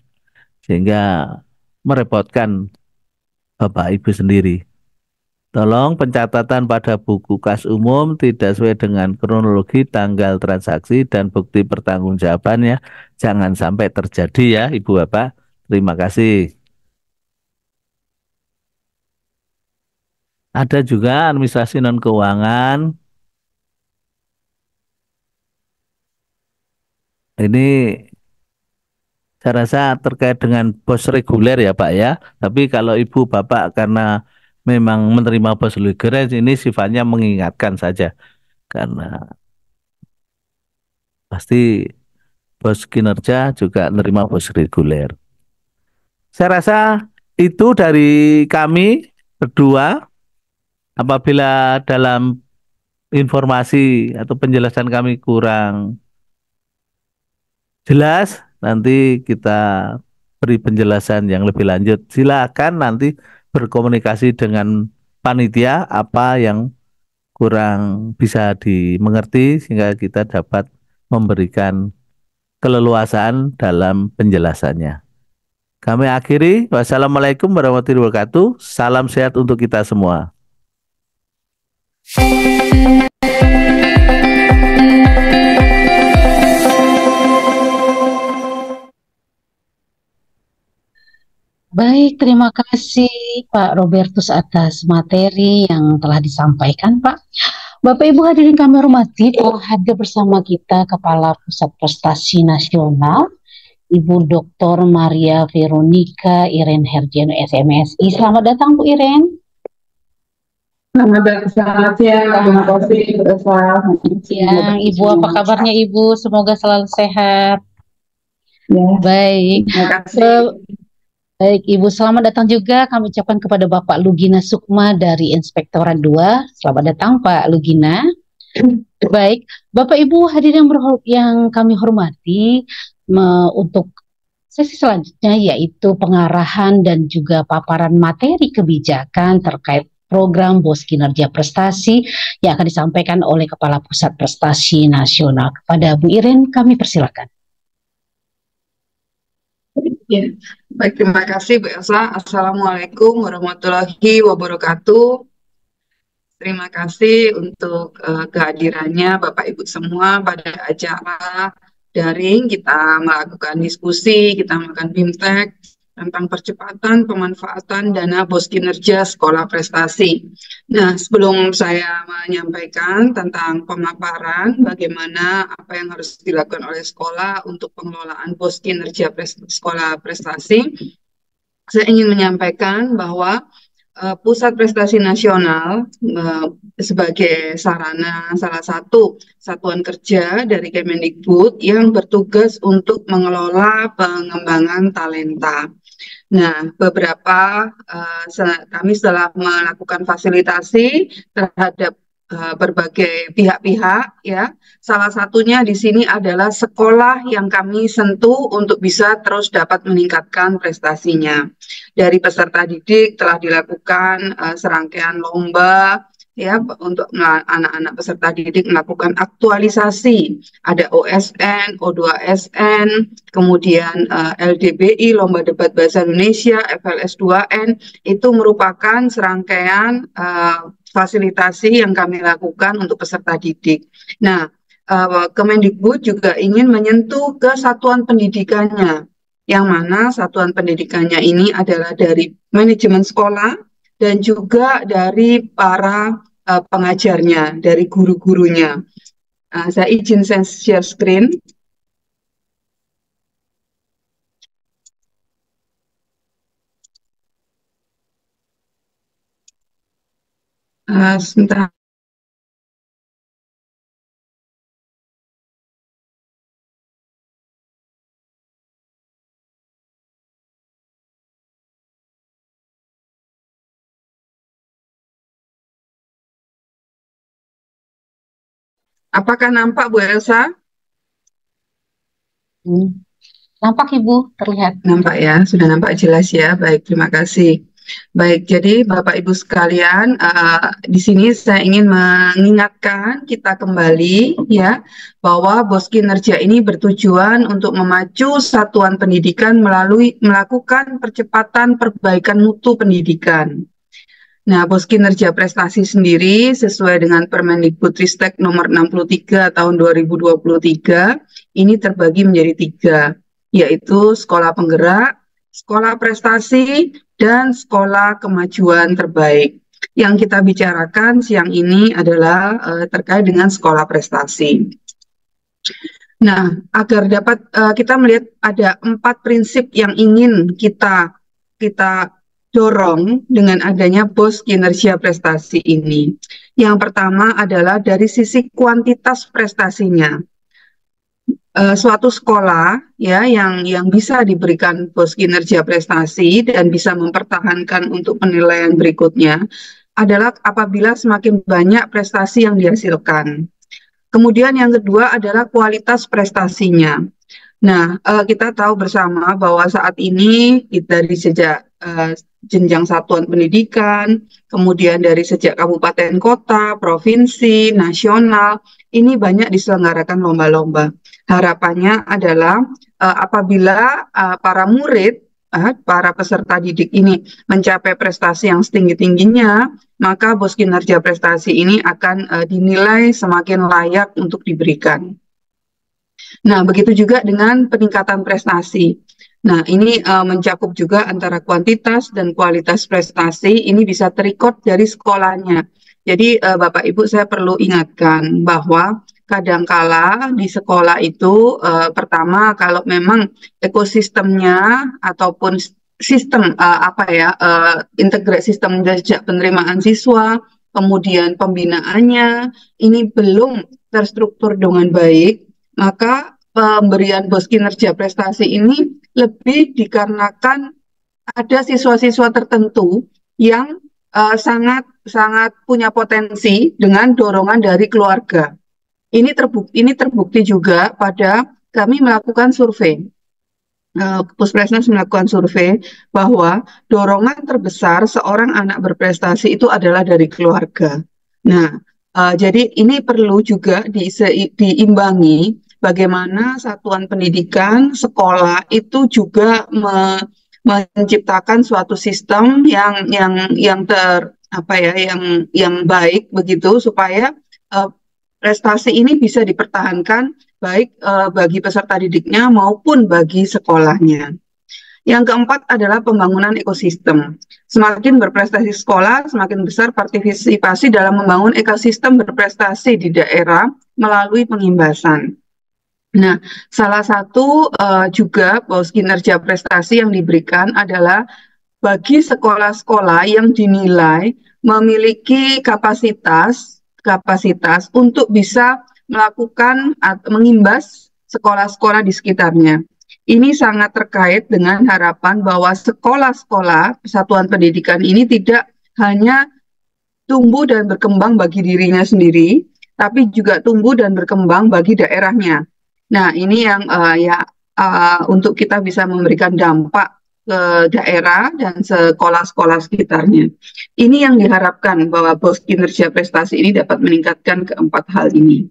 sehingga merepotkan Bapak Ibu sendiri. Tolong pencatatan pada buku kas umum tidak sesuai dengan kronologi tanggal transaksi dan bukti pertanggungjawabannya. Jangan sampai terjadi ya Ibu Bapak. Terima kasih. Ada juga administrasi non keuangan. Ini saya rasa terkait dengan BOS reguler ya Pak ya. Tapi kalau Ibu Bapak karena memang menerima BOS reguler ini sifatnya mengingatkan saja. Karena pasti BOS kinerja juga menerima BOS reguler. Saya rasa itu dari kami berdua. Apabila dalam informasi atau penjelasan kami kurang jelas, nanti kita beri penjelasan yang lebih lanjut. Silakan nanti berkomunikasi dengan panitia apa yang kurang bisa dimengerti sehingga kita dapat memberikan keleluasaan dalam penjelasannya. Kami akhiri. Wassalamualaikum warahmatullahi wabarakatuh. Salam sehat untuk kita semua. Baik, terima kasih Pak Robertus atas materi yang telah disampaikan, Pak. Bapak Ibu hadirin kami hormati, telah hadir bersama kita Kepala Pusat Prestasi Nasional, Ibu Dr. Maria Veronica Iren Herjeno SMSI. Selamat datang Bu Iren. Selamat siang, terima kasih. Siang, Ibu, apa kabarnya Ibu? Semoga selalu sehat. Ya. Baik. Terima kasih. Baik, Ibu, selamat datang juga kami ucapkan kepada Bapak Lugina Sukma dari Inspektorat 2. Selamat datang Pak Lugina. Baik, Bapak Ibu hadirin yang kami hormati, untuk sesi selanjutnya yaitu pengarahan dan juga paparan materi kebijakan terkait program BOS Kinerja Prestasi yang akan disampaikan oleh Kepala Pusat Prestasi Nasional. Kepada Bu Iren kami persilakan. Ya, baik, terima kasih Bu Elsa. Assalamualaikum warahmatullahi wabarakatuh. Terima kasih untuk kehadirannya Bapak Ibu semua pada acara daring. Kita melakukan diskusi, kita melakukan BIMTEK tentang percepatan pemanfaatan dana BOS kinerja sekolah prestasi. Nah, sebelum saya menyampaikan tentang pemaparan bagaimana apa yang harus dilakukan oleh sekolah untuk pengelolaan BOS kinerja sekolah prestasi, saya ingin menyampaikan bahwa Pusat Prestasi Nasional sebagai sarana salah satu satuan kerja dari Kemendikbud yang bertugas untuk mengelola pengembangan talenta. Nah, kami setelah melakukan fasilitasi terhadap berbagai pihak-pihak, ya. Salah satunya di sini adalah sekolah yang kami sentuh untuk bisa terus dapat meningkatkan prestasinya. Dari peserta didik telah dilakukan serangkaian lomba ya untuk anak-anak peserta didik melakukan aktualisasi. Ada OSN, O2SN, kemudian LDBI, Lomba Debat Bahasa Indonesia, FLS 2N, itu merupakan serangkaian fasilitasi yang kami lakukan untuk peserta didik. Nah, Kemendikbud juga ingin menyentuh ke satuan pendidikannya, yang mana satuan pendidikannya ini adalah dari manajemen sekolah dan juga dari para pengajarnya, dari guru-gurunya. Saya izin share screen. Sebentar. Apakah nampak Bu Elsa? Nampak Ibu, terlihat. Nampak ya, sudah nampak jelas ya. Baik, terima kasih. Baik, jadi Bapak Ibu sekalian, di sini saya ingin mengingatkan kita kembali ya bahwa BOS Kinerja ini bertujuan untuk memacu satuan pendidikan melalui melakukan percepatan perbaikan mutu pendidikan. Nah, BOS Kinerja Prestasi sendiri sesuai dengan Permendikbudristek nomor 63 tahun 2023 ini terbagi menjadi 3, yaitu sekolah penggerak, sekolah prestasi, dan sekolah kemajuan terbaik. Yang kita bicarakan siang ini adalah terkait dengan sekolah prestasi. Nah, agar dapat kita melihat ada 4 prinsip yang ingin kita dorong dengan adanya BOS Kinerja Prestasi ini. Yang pertama adalah dari sisi kuantitas prestasinya. Suatu sekolah ya yang bisa diberikan BOS Kinerja Prestasi dan bisa mempertahankan untuk penilaian berikutnya adalah apabila semakin banyak prestasi yang dihasilkan. Kemudian yang kedua adalah kualitas prestasinya. Nah, kita tahu bersama bahwa saat ini dari sejak jenjang satuan pendidikan, kemudian dari sejak kabupaten kota, provinsi, nasional, ini banyak diselenggarakan lomba-lomba. Harapannya adalah apabila para murid, para peserta didik ini mencapai prestasi yang setinggi-tingginya, maka BOS Kinerja Prestasi ini akan dinilai semakin layak untuk diberikan. Nah, begitu juga dengan peningkatan prestasi. Nah, ini mencakup juga antara kuantitas dan kualitas prestasi, ini bisa terekod dari sekolahnya. Jadi, Bapak Ibu, saya perlu ingatkan bahwa kadangkala di sekolah itu, pertama kalau memang ekosistemnya ataupun sistem integrasi sistem jejak penerimaan siswa, kemudian pembinaannya, ini belum terstruktur dengan baik, maka pemberian BOS Kinerja Prestasi ini lebih dikarenakan ada siswa-siswa tertentu yang sangat punya potensi dengan dorongan dari keluarga. Ini terbukti juga pada kami melakukan survei. Puspresnas melakukan survei bahwa dorongan terbesar seorang anak berprestasi itu adalah dari keluarga. Nah, jadi ini perlu juga diimbangi bagaimana satuan pendidikan sekolah itu juga menciptakan suatu sistem yang baik begitu supaya prestasi ini bisa dipertahankan baik bagi peserta didiknya maupun bagi sekolahnya. Yang keempat adalah pembangunan ekosistem. Semakin berprestasi sekolah, semakin besar partisipasi dalam membangun ekosistem berprestasi di daerah melalui pengimbasan. Nah, salah satu juga BOS Kinerja Prestasi yang diberikan adalah bagi sekolah-sekolah yang dinilai memiliki kapasitas untuk bisa melakukan atau mengimbas sekolah-sekolah di sekitarnya. Ini sangat terkait dengan harapan bahwa sekolah-sekolah satuan pendidikan ini tidak hanya tumbuh dan berkembang bagi dirinya sendiri, tapi juga tumbuh dan berkembang bagi daerahnya. Nah, ini yang untuk kita bisa memberikan dampak ke daerah dan sekolah-sekolah sekitarnya. Ini yang diharapkan bahwa bos kinerja prestasi ini dapat meningkatkan keempat hal ini.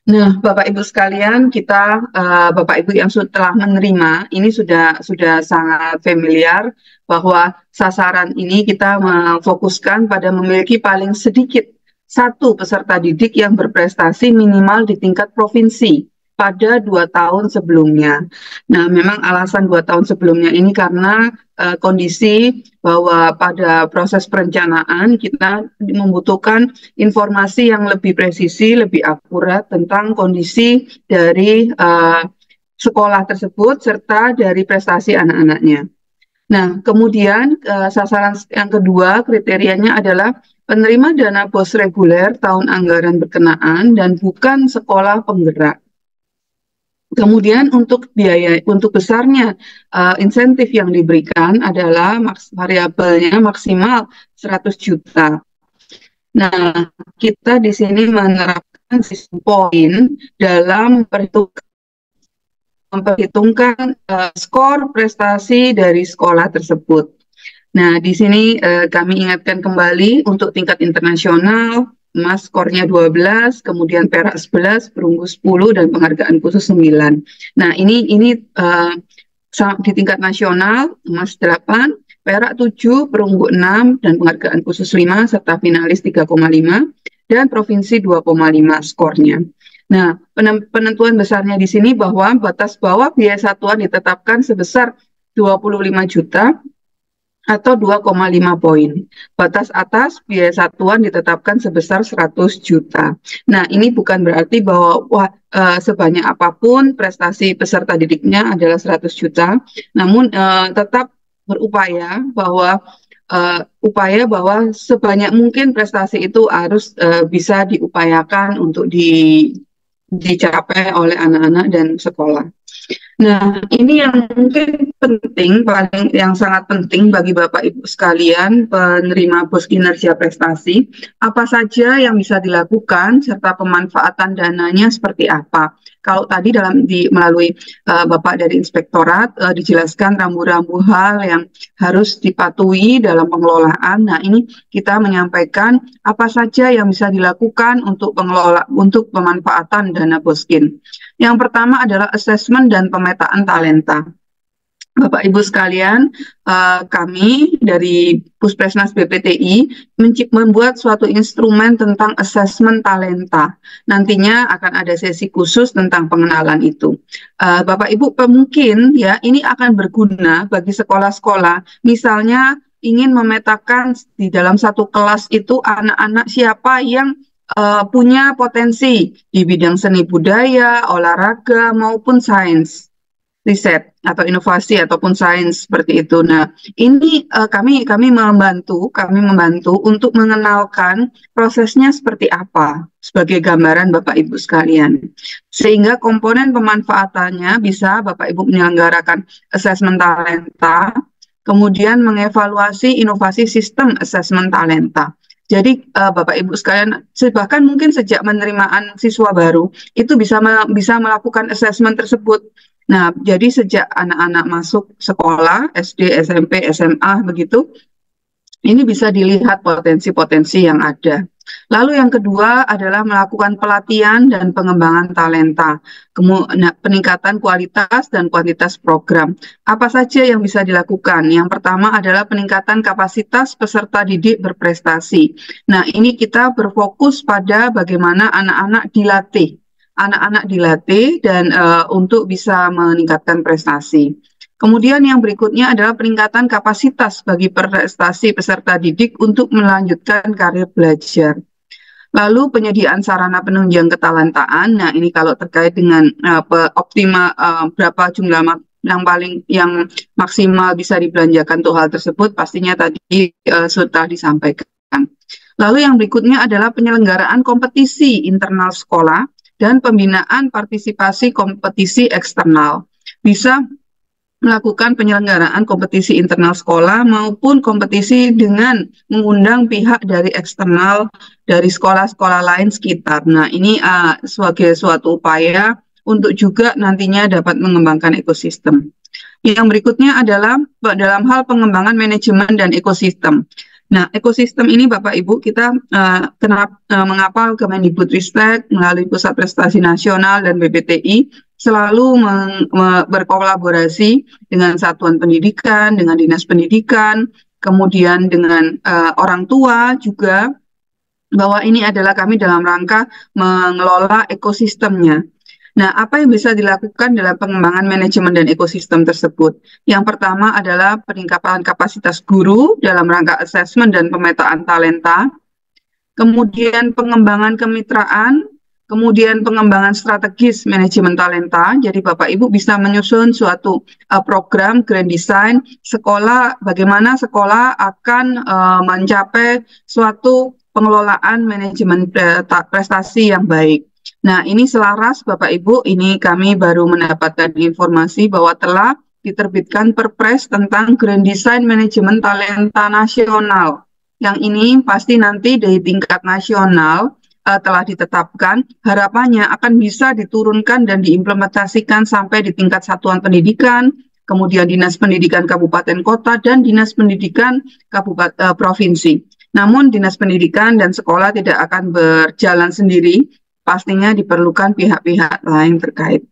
Nah, Bapak Ibu sekalian, kita Bapak Ibu yang telah menerima ini sudah sangat familiar bahwa sasaran ini kita memfokuskan pada memiliki paling sedikit satu peserta didik yang berprestasi minimal di tingkat provinsi pada 2 tahun sebelumnya. Nah, memang alasan 2 tahun sebelumnya ini karena kondisi bahwa pada proses perencanaan kita membutuhkan informasi yang lebih presisi, lebih akurat tentang kondisi dari sekolah tersebut serta dari prestasi anak-anaknya. Nah, kemudian sasaran yang kedua kriterianya adalah penerima dana BOS reguler tahun anggaran berkenaan dan bukan sekolah penggerak. Kemudian untuk biaya, untuk besarnya insentif yang diberikan adalah variabelnya maksimal 100 juta. Nah, kita di sini menerapkan sistem poin dalam memperhitungkan skor prestasi dari sekolah tersebut. Nah, di sini kami ingatkan kembali untuk tingkat internasional, emas skornya 12, kemudian perak 11, perunggu 10, dan penghargaan khusus 9. Nah, ini di tingkat nasional, emas 8, perak 7, perunggu 6, dan penghargaan khusus 5, serta finalis 3,5, dan provinsi 2,5 skornya. Nah, penentuan besarnya di sini bahwa batas bawah biaya satuan ditetapkan sebesar 25 juta, atau 2,5 poin. Batas atas biaya satuan ditetapkan sebesar 100 juta. Nah, ini bukan berarti bahwa sebanyak apapun prestasi peserta didiknya adalah 100 juta, namun tetap berupaya bahwa sebanyak mungkin prestasi itu harus bisa diupayakan untuk dicapai oleh anak-anak dan sekolah. Nah, ini yang mungkin yang sangat penting bagi Bapak Ibu sekalian, penerima BOS kinerja prestasi, apa saja yang bisa dilakukan serta pemanfaatan dananya seperti apa. Kalau tadi melalui Bapak dari Inspektorat dijelaskan rambu-rambu hal yang harus dipatuhi dalam pengelolaan. Nah, ini kita menyampaikan apa saja yang bisa dilakukan untuk pemanfaatan dana BOSKIN. Yang pertama adalah asesmen dan pemetaan talenta. Bapak Ibu sekalian, kami dari Puspesnas BPTI membuat suatu instrumen tentang asesmen talenta. Nantinya akan ada sesi khusus tentang pengenalan itu. Bapak Ibu mungkin ya ini akan berguna bagi sekolah-sekolah. Misalnya ingin memetakan di dalam satu kelas itu anak-anak siapa yang punya potensi di bidang seni budaya, olahraga maupun sains. Riset atau inovasi ataupun sains seperti itu. Nah, ini kami membantu untuk mengenalkan prosesnya seperti apa sebagai gambaran Bapak Ibu sekalian. Sehingga komponen pemanfaatannya bisa Bapak Ibu menyelenggarakan asesmen talenta, kemudian mengevaluasi inovasi sistem asesmen talenta. Jadi Bapak Ibu sekalian, bahkan mungkin sejak penerimaan siswa baru itu bisa melakukan asesmen tersebut. Nah, jadi sejak anak-anak masuk sekolah, SD, SMP, SMA, begitu, ini bisa dilihat potensi-potensi yang ada. Lalu yang kedua adalah melakukan pelatihan dan pengembangan talenta, peningkatan kualitas dan kuantitas program. Apa saja yang bisa dilakukan? Yang pertama adalah peningkatan kapasitas peserta didik berprestasi. Nah, ini kita berfokus pada bagaimana anak-anak dilatih dan untuk bisa meningkatkan prestasi. Kemudian yang berikutnya adalah peningkatan kapasitas bagi prestasi peserta didik untuk melanjutkan karir belajar. Lalu penyediaan sarana penunjang ketalentaan. Nah, ini kalau terkait dengan berapa jumlah yang maksimal bisa dibelanjakan untuk hal tersebut, pastinya tadi sudah disampaikan. Lalu yang berikutnya adalah penyelenggaraan kompetisi internal sekolah dan pembinaan partisipasi kompetisi eksternal. Bisa melakukan penyelenggaraan kompetisi internal sekolah maupun kompetisi dengan mengundang pihak dari eksternal dari sekolah-sekolah lain sekitar. Nah, ini sebagai suatu upaya untuk juga nantinya dapat mengembangkan ekosistem. Yang berikutnya adalah dalam hal pengembangan manajemen dan ekosistem. Nah, ekosistem ini Bapak Ibu, kita mengapa Kemendikbudristek melalui Pusat Prestasi Nasional dan BPTI selalu berkolaborasi dengan satuan pendidikan, dengan dinas pendidikan, kemudian dengan orang tua juga, bahwa ini adalah kami dalam rangka mengelola ekosistemnya. Nah, apa yang bisa dilakukan dalam pengembangan manajemen dan ekosistem tersebut? Yang pertama adalah peningkatan kapasitas guru dalam rangka asesmen dan pemetaan talenta, kemudian pengembangan kemitraan, kemudian pengembangan strategis manajemen talenta. Jadi Bapak Ibu bisa menyusun suatu program grand design sekolah, bagaimana sekolah akan mencapai suatu pengelolaan manajemen prestasi yang baik. Nah, ini selaras Bapak Ibu, ini kami baru mendapatkan informasi bahwa telah diterbitkan Perpres tentang Grand Design Manajemen Talenta Nasional. Yang ini pasti nanti dari tingkat nasional telah ditetapkan, harapannya akan bisa diturunkan dan diimplementasikan sampai di tingkat satuan pendidikan, kemudian Dinas Pendidikan Kabupaten Kota, dan Dinas Pendidikan Provinsi. Namun Dinas Pendidikan dan sekolah tidak akan berjalan sendiri, pastinya diperlukan pihak-pihak lain terkait.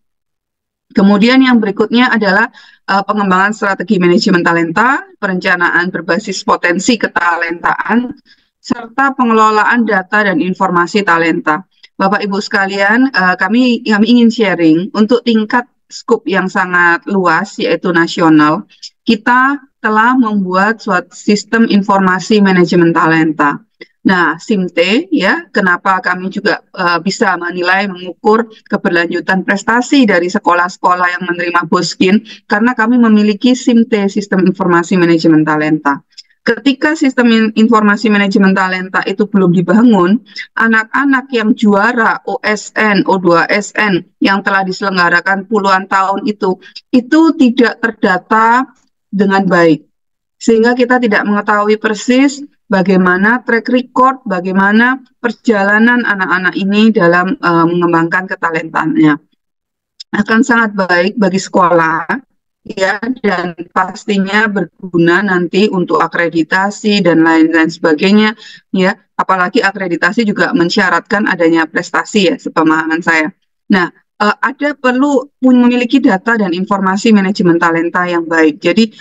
Kemudian yang berikutnya adalah pengembangan strategi manajemen talenta, perencanaan berbasis potensi ketalentaan, serta pengelolaan data dan informasi talenta. Bapak Ibu sekalian, kami ingin sharing untuk tingkat skup yang sangat luas, yaitu nasional. Kita telah membuat suatu sistem informasi manajemen talenta. Nah, SIMT, ya, kenapa kami juga bisa menilai, mengukur keberlanjutan prestasi dari sekolah-sekolah yang menerima Boskin, karena kami memiliki SIMT, Sistem Informasi Manajemen Talenta. Ketika sistem informasi manajemen talenta itu belum dibangun, anak-anak yang juara OSN, O2SN yang telah diselenggarakan puluhan tahun itu tidak terdata dengan baik. Sehingga kita tidak mengetahui persis bagaimana track record, bagaimana perjalanan anak-anak ini dalam mengembangkan ketalentaannya. Akan sangat baik bagi sekolah, ya, dan pastinya berguna nanti untuk akreditasi dan lain-lain sebagainya, ya. Apalagi akreditasi juga mensyaratkan adanya prestasi, ya, sepemahaman saya. Nah, ada perlu memiliki data dan informasi manajemen talenta yang baik. Jadi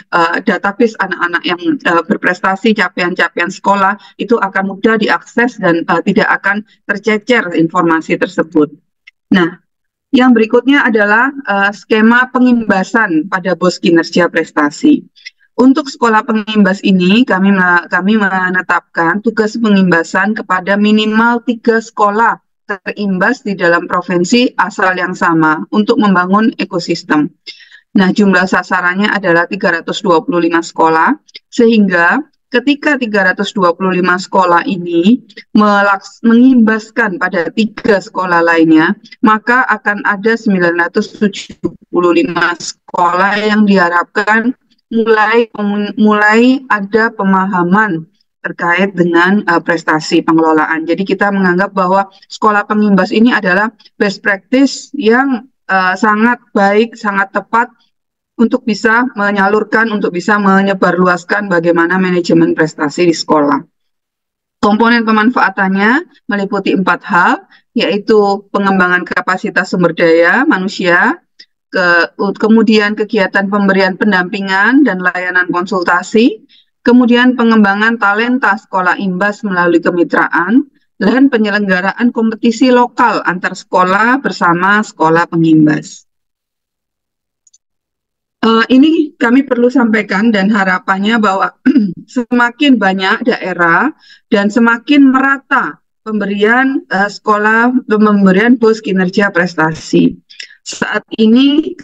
database anak-anak yang berprestasi, capaian-capaian sekolah itu akan mudah diakses dan tidak akan tercecer informasi tersebut. Nah, yang berikutnya adalah skema pengimbasan pada BOS kinerja prestasi. Untuk sekolah pengimbas ini, kami menetapkan tugas pengimbasan kepada minimal 3 sekolah terimbas di dalam provinsi asal yang sama untuk membangun ekosistem. Nah, jumlah sasarannya adalah 325 sekolah, sehingga ketika 325 sekolah ini mengimbaskan pada 3 sekolah lainnya, maka akan ada 975 sekolah yang diharapkan mulai ada pemahaman terkait dengan prestasi pengelolaan. Jadi kita menganggap bahwa sekolah pengimbas ini adalah best practice yang sangat baik, sangat tepat untuk bisa menyalurkan, untuk bisa menyebarluaskan bagaimana manajemen prestasi di sekolah. Komponen pemanfaatannya meliputi 4 hal, yaitu pengembangan kapasitas sumber daya manusia, kemudian kegiatan pemberian pendampingan dan layanan konsultasi, kemudian pengembangan talenta sekolah imbas melalui kemitraan, dan penyelenggaraan kompetisi lokal antar sekolah bersama sekolah pengimbas. Ini kami perlu sampaikan dan harapannya bahwa semakin banyak daerah dan semakin merata pemberian pemberian BOS kinerja prestasi. Saat ini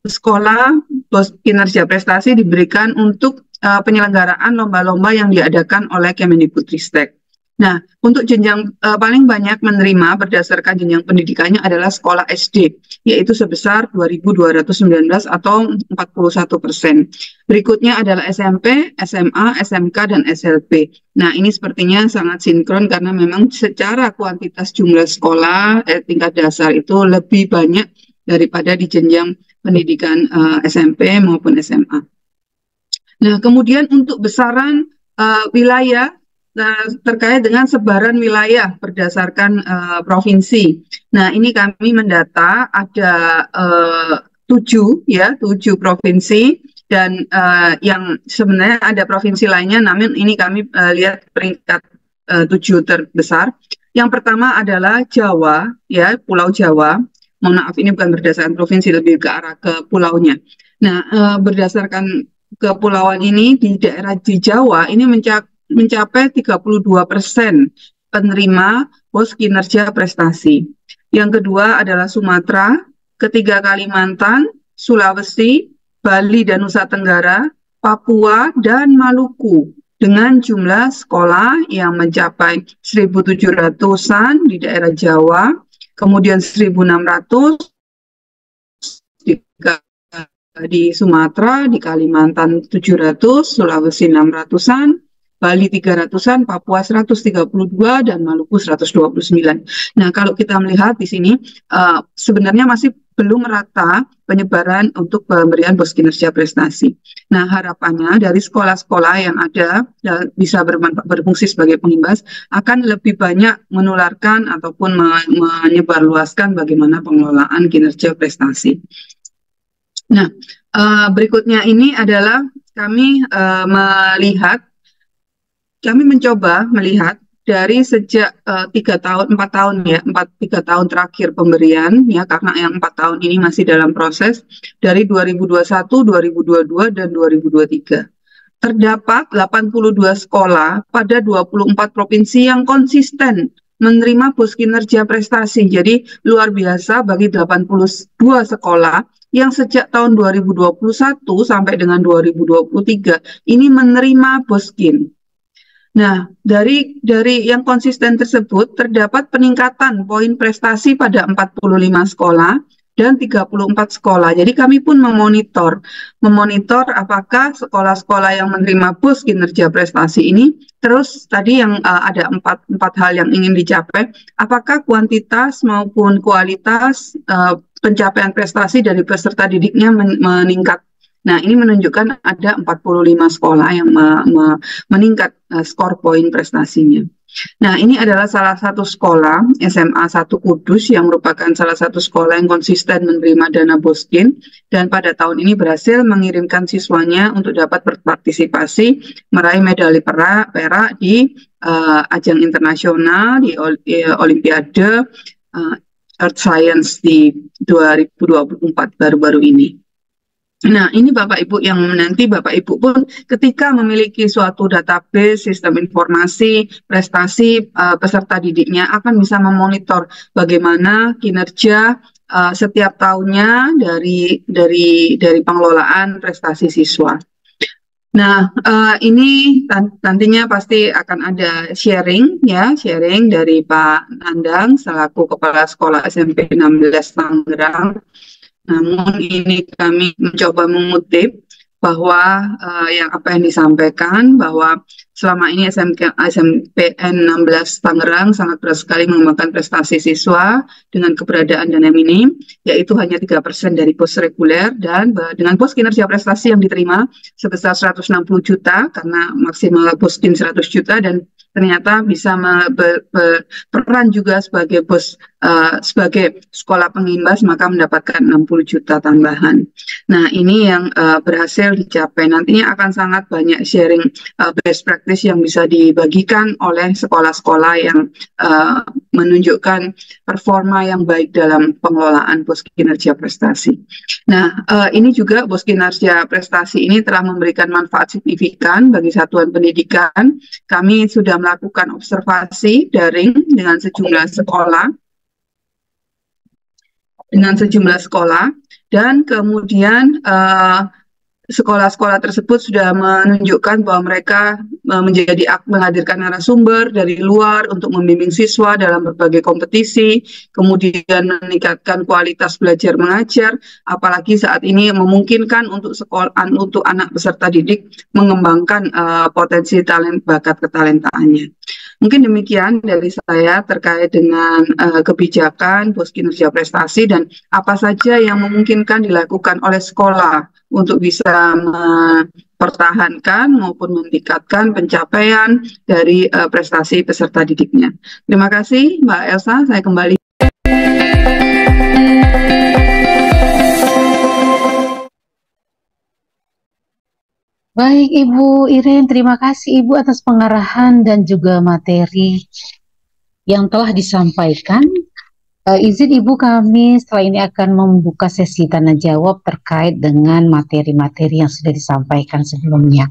sekolah BOS kinerja prestasi diberikan untuk penyelenggaraan lomba-lomba yang diadakan oleh Kemendikbudristek. Nah, untuk jenjang paling banyak menerima berdasarkan jenjang pendidikannya adalah sekolah SD, yaitu sebesar 2.219 atau 41%. Berikutnya adalah SMP, SMA, SMK, dan SLP. Nah, ini sepertinya sangat sinkron karena memang secara kuantitas jumlah sekolah tingkat dasar itu lebih banyak daripada di jenjang pendidikan SMP maupun SMA. Nah, kemudian untuk besaran wilayah terkait dengan sebaran wilayah berdasarkan provinsi. Nah, ini kami mendata ada 7 provinsi dan yang sebenarnya ada provinsi lainnya, namun ini kami lihat peringkat 7 terbesar. Yang pertama adalah Jawa, ya, Pulau Jawa. Mohon maaf, ini bukan berdasarkan provinsi, lebih ke arah ke pulaunya. Nah, berdasarkan kepulauan ini di daerah di Jawa ini mencapai 32% penerima pos kinerja prestasi. Yang kedua adalah Sumatera, ketiga Kalimantan, Sulawesi, Bali dan Nusa Tenggara, Papua, dan Maluku dengan jumlah sekolah yang mencapai 1.700-an di daerah Jawa, kemudian 1.600 di Sumatera, di Kalimantan 700, Sulawesi 600-an, Bali 300-an, Papua 132, dan Maluku 129. Nah, kalau kita melihat di sini, sebenarnya masih belum merata penyebaran untuk pemberian pos kinerja prestasi. Nah, harapannya dari sekolah-sekolah yang ada bisa berfungsi sebagai pengimbas akan lebih banyak menularkan ataupun menyebarluaskan bagaimana pengelolaan kinerja prestasi. Nah, berikutnya ini adalah kami mencoba melihat dari sejak 4 tahun terakhir pemberian, ya, karena yang 4 tahun ini masih dalam proses dari 2021, 2022, dan 2023. Terdapat 82 sekolah pada 24 provinsi yang konsisten menerima pos kinerja prestasi. Jadi luar biasa bagi 82 sekolah yang sejak tahun 2021 sampai dengan 2023 ini menerima poskin. Nah, dari yang konsisten tersebut terdapat peningkatan poin prestasi pada 45 sekolah dan 34 sekolah. Jadi kami pun memonitor apakah sekolah-sekolah yang menerima pos kinerja prestasi ini, terus tadi yang ada empat hal yang ingin dicapai, apakah kuantitas maupun kualitas pencapaian prestasi dari peserta didiknya meningkat. Nah, ini menunjukkan ada 45 sekolah yang meningkat skor poin prestasinya. Nah, ini adalah salah satu sekolah SMA 1 Kudus yang merupakan salah satu sekolah yang konsisten menerima dana Boskin dan pada tahun ini berhasil mengirimkan siswanya untuk dapat berpartisipasi meraih medali perak di ajang internasional di Olimpiade Earth Science di 2024 baru-baru ini. Nah, ini Bapak Ibu yang nanti Bapak Ibu pun ketika memiliki suatu database sistem informasi prestasi peserta didiknya akan bisa memonitor bagaimana kinerja setiap tahunnya dari pengelolaan prestasi siswa. Nah, ini nantinya pasti akan ada sharing dari Pak Nandang selaku Kepala Sekolah SMP 16 Tangerang. Namun ini kami mencoba mengutip bahwa apa yang disampaikan bahwa selama ini SMPN 16 Tangerang sangat berat sekali mengembangkan prestasi siswa dengan keberadaan dana minim, yaitu hanya 3% dari pos reguler dan dengan pos kinerja prestasi yang diterima sebesar 160 juta karena maksimal poskin 100 juta dan ternyata bisa berperan juga sebagai sebagai sekolah pengimbas maka mendapatkan 60 juta tambahan. Nah, ini yang berhasil dicapai. Nantinya akan sangat banyak sharing best practice yang bisa dibagikan oleh sekolah-sekolah yang menunjukkan performa yang baik dalam pengelolaan pos kinerja prestasi. Nah, ini juga pos kinerja prestasi ini telah memberikan manfaat signifikan bagi satuan pendidikan. Kami sudah melakukan observasi daring dengan sejumlah sekolah dan kemudian sekolah-sekolah tersebut sudah menunjukkan bahwa mereka menghadirkan narasumber dari luar untuk membimbing siswa dalam berbagai kompetisi, kemudian meningkatkan kualitas belajar mengajar, apalagi saat ini memungkinkan untuk anak peserta didik mengembangkan potensi bakat ketalentaannya. Mungkin demikian dari saya terkait dengan kebijakan bos kinerja prestasi dan apa saja yang memungkinkan dilakukan oleh sekolah untuk bisa mempertahankan maupun meningkatkan pencapaian dari prestasi peserta didiknya. Terima kasih Mbak Elsa, saya kembali. Baik Ibu Iren, terima kasih Ibu atas pengarahan dan juga materi yang telah disampaikan. Izin Ibu, kami setelah ini akan membuka sesi tanya jawab terkait dengan materi-materi yang sudah disampaikan sebelumnya.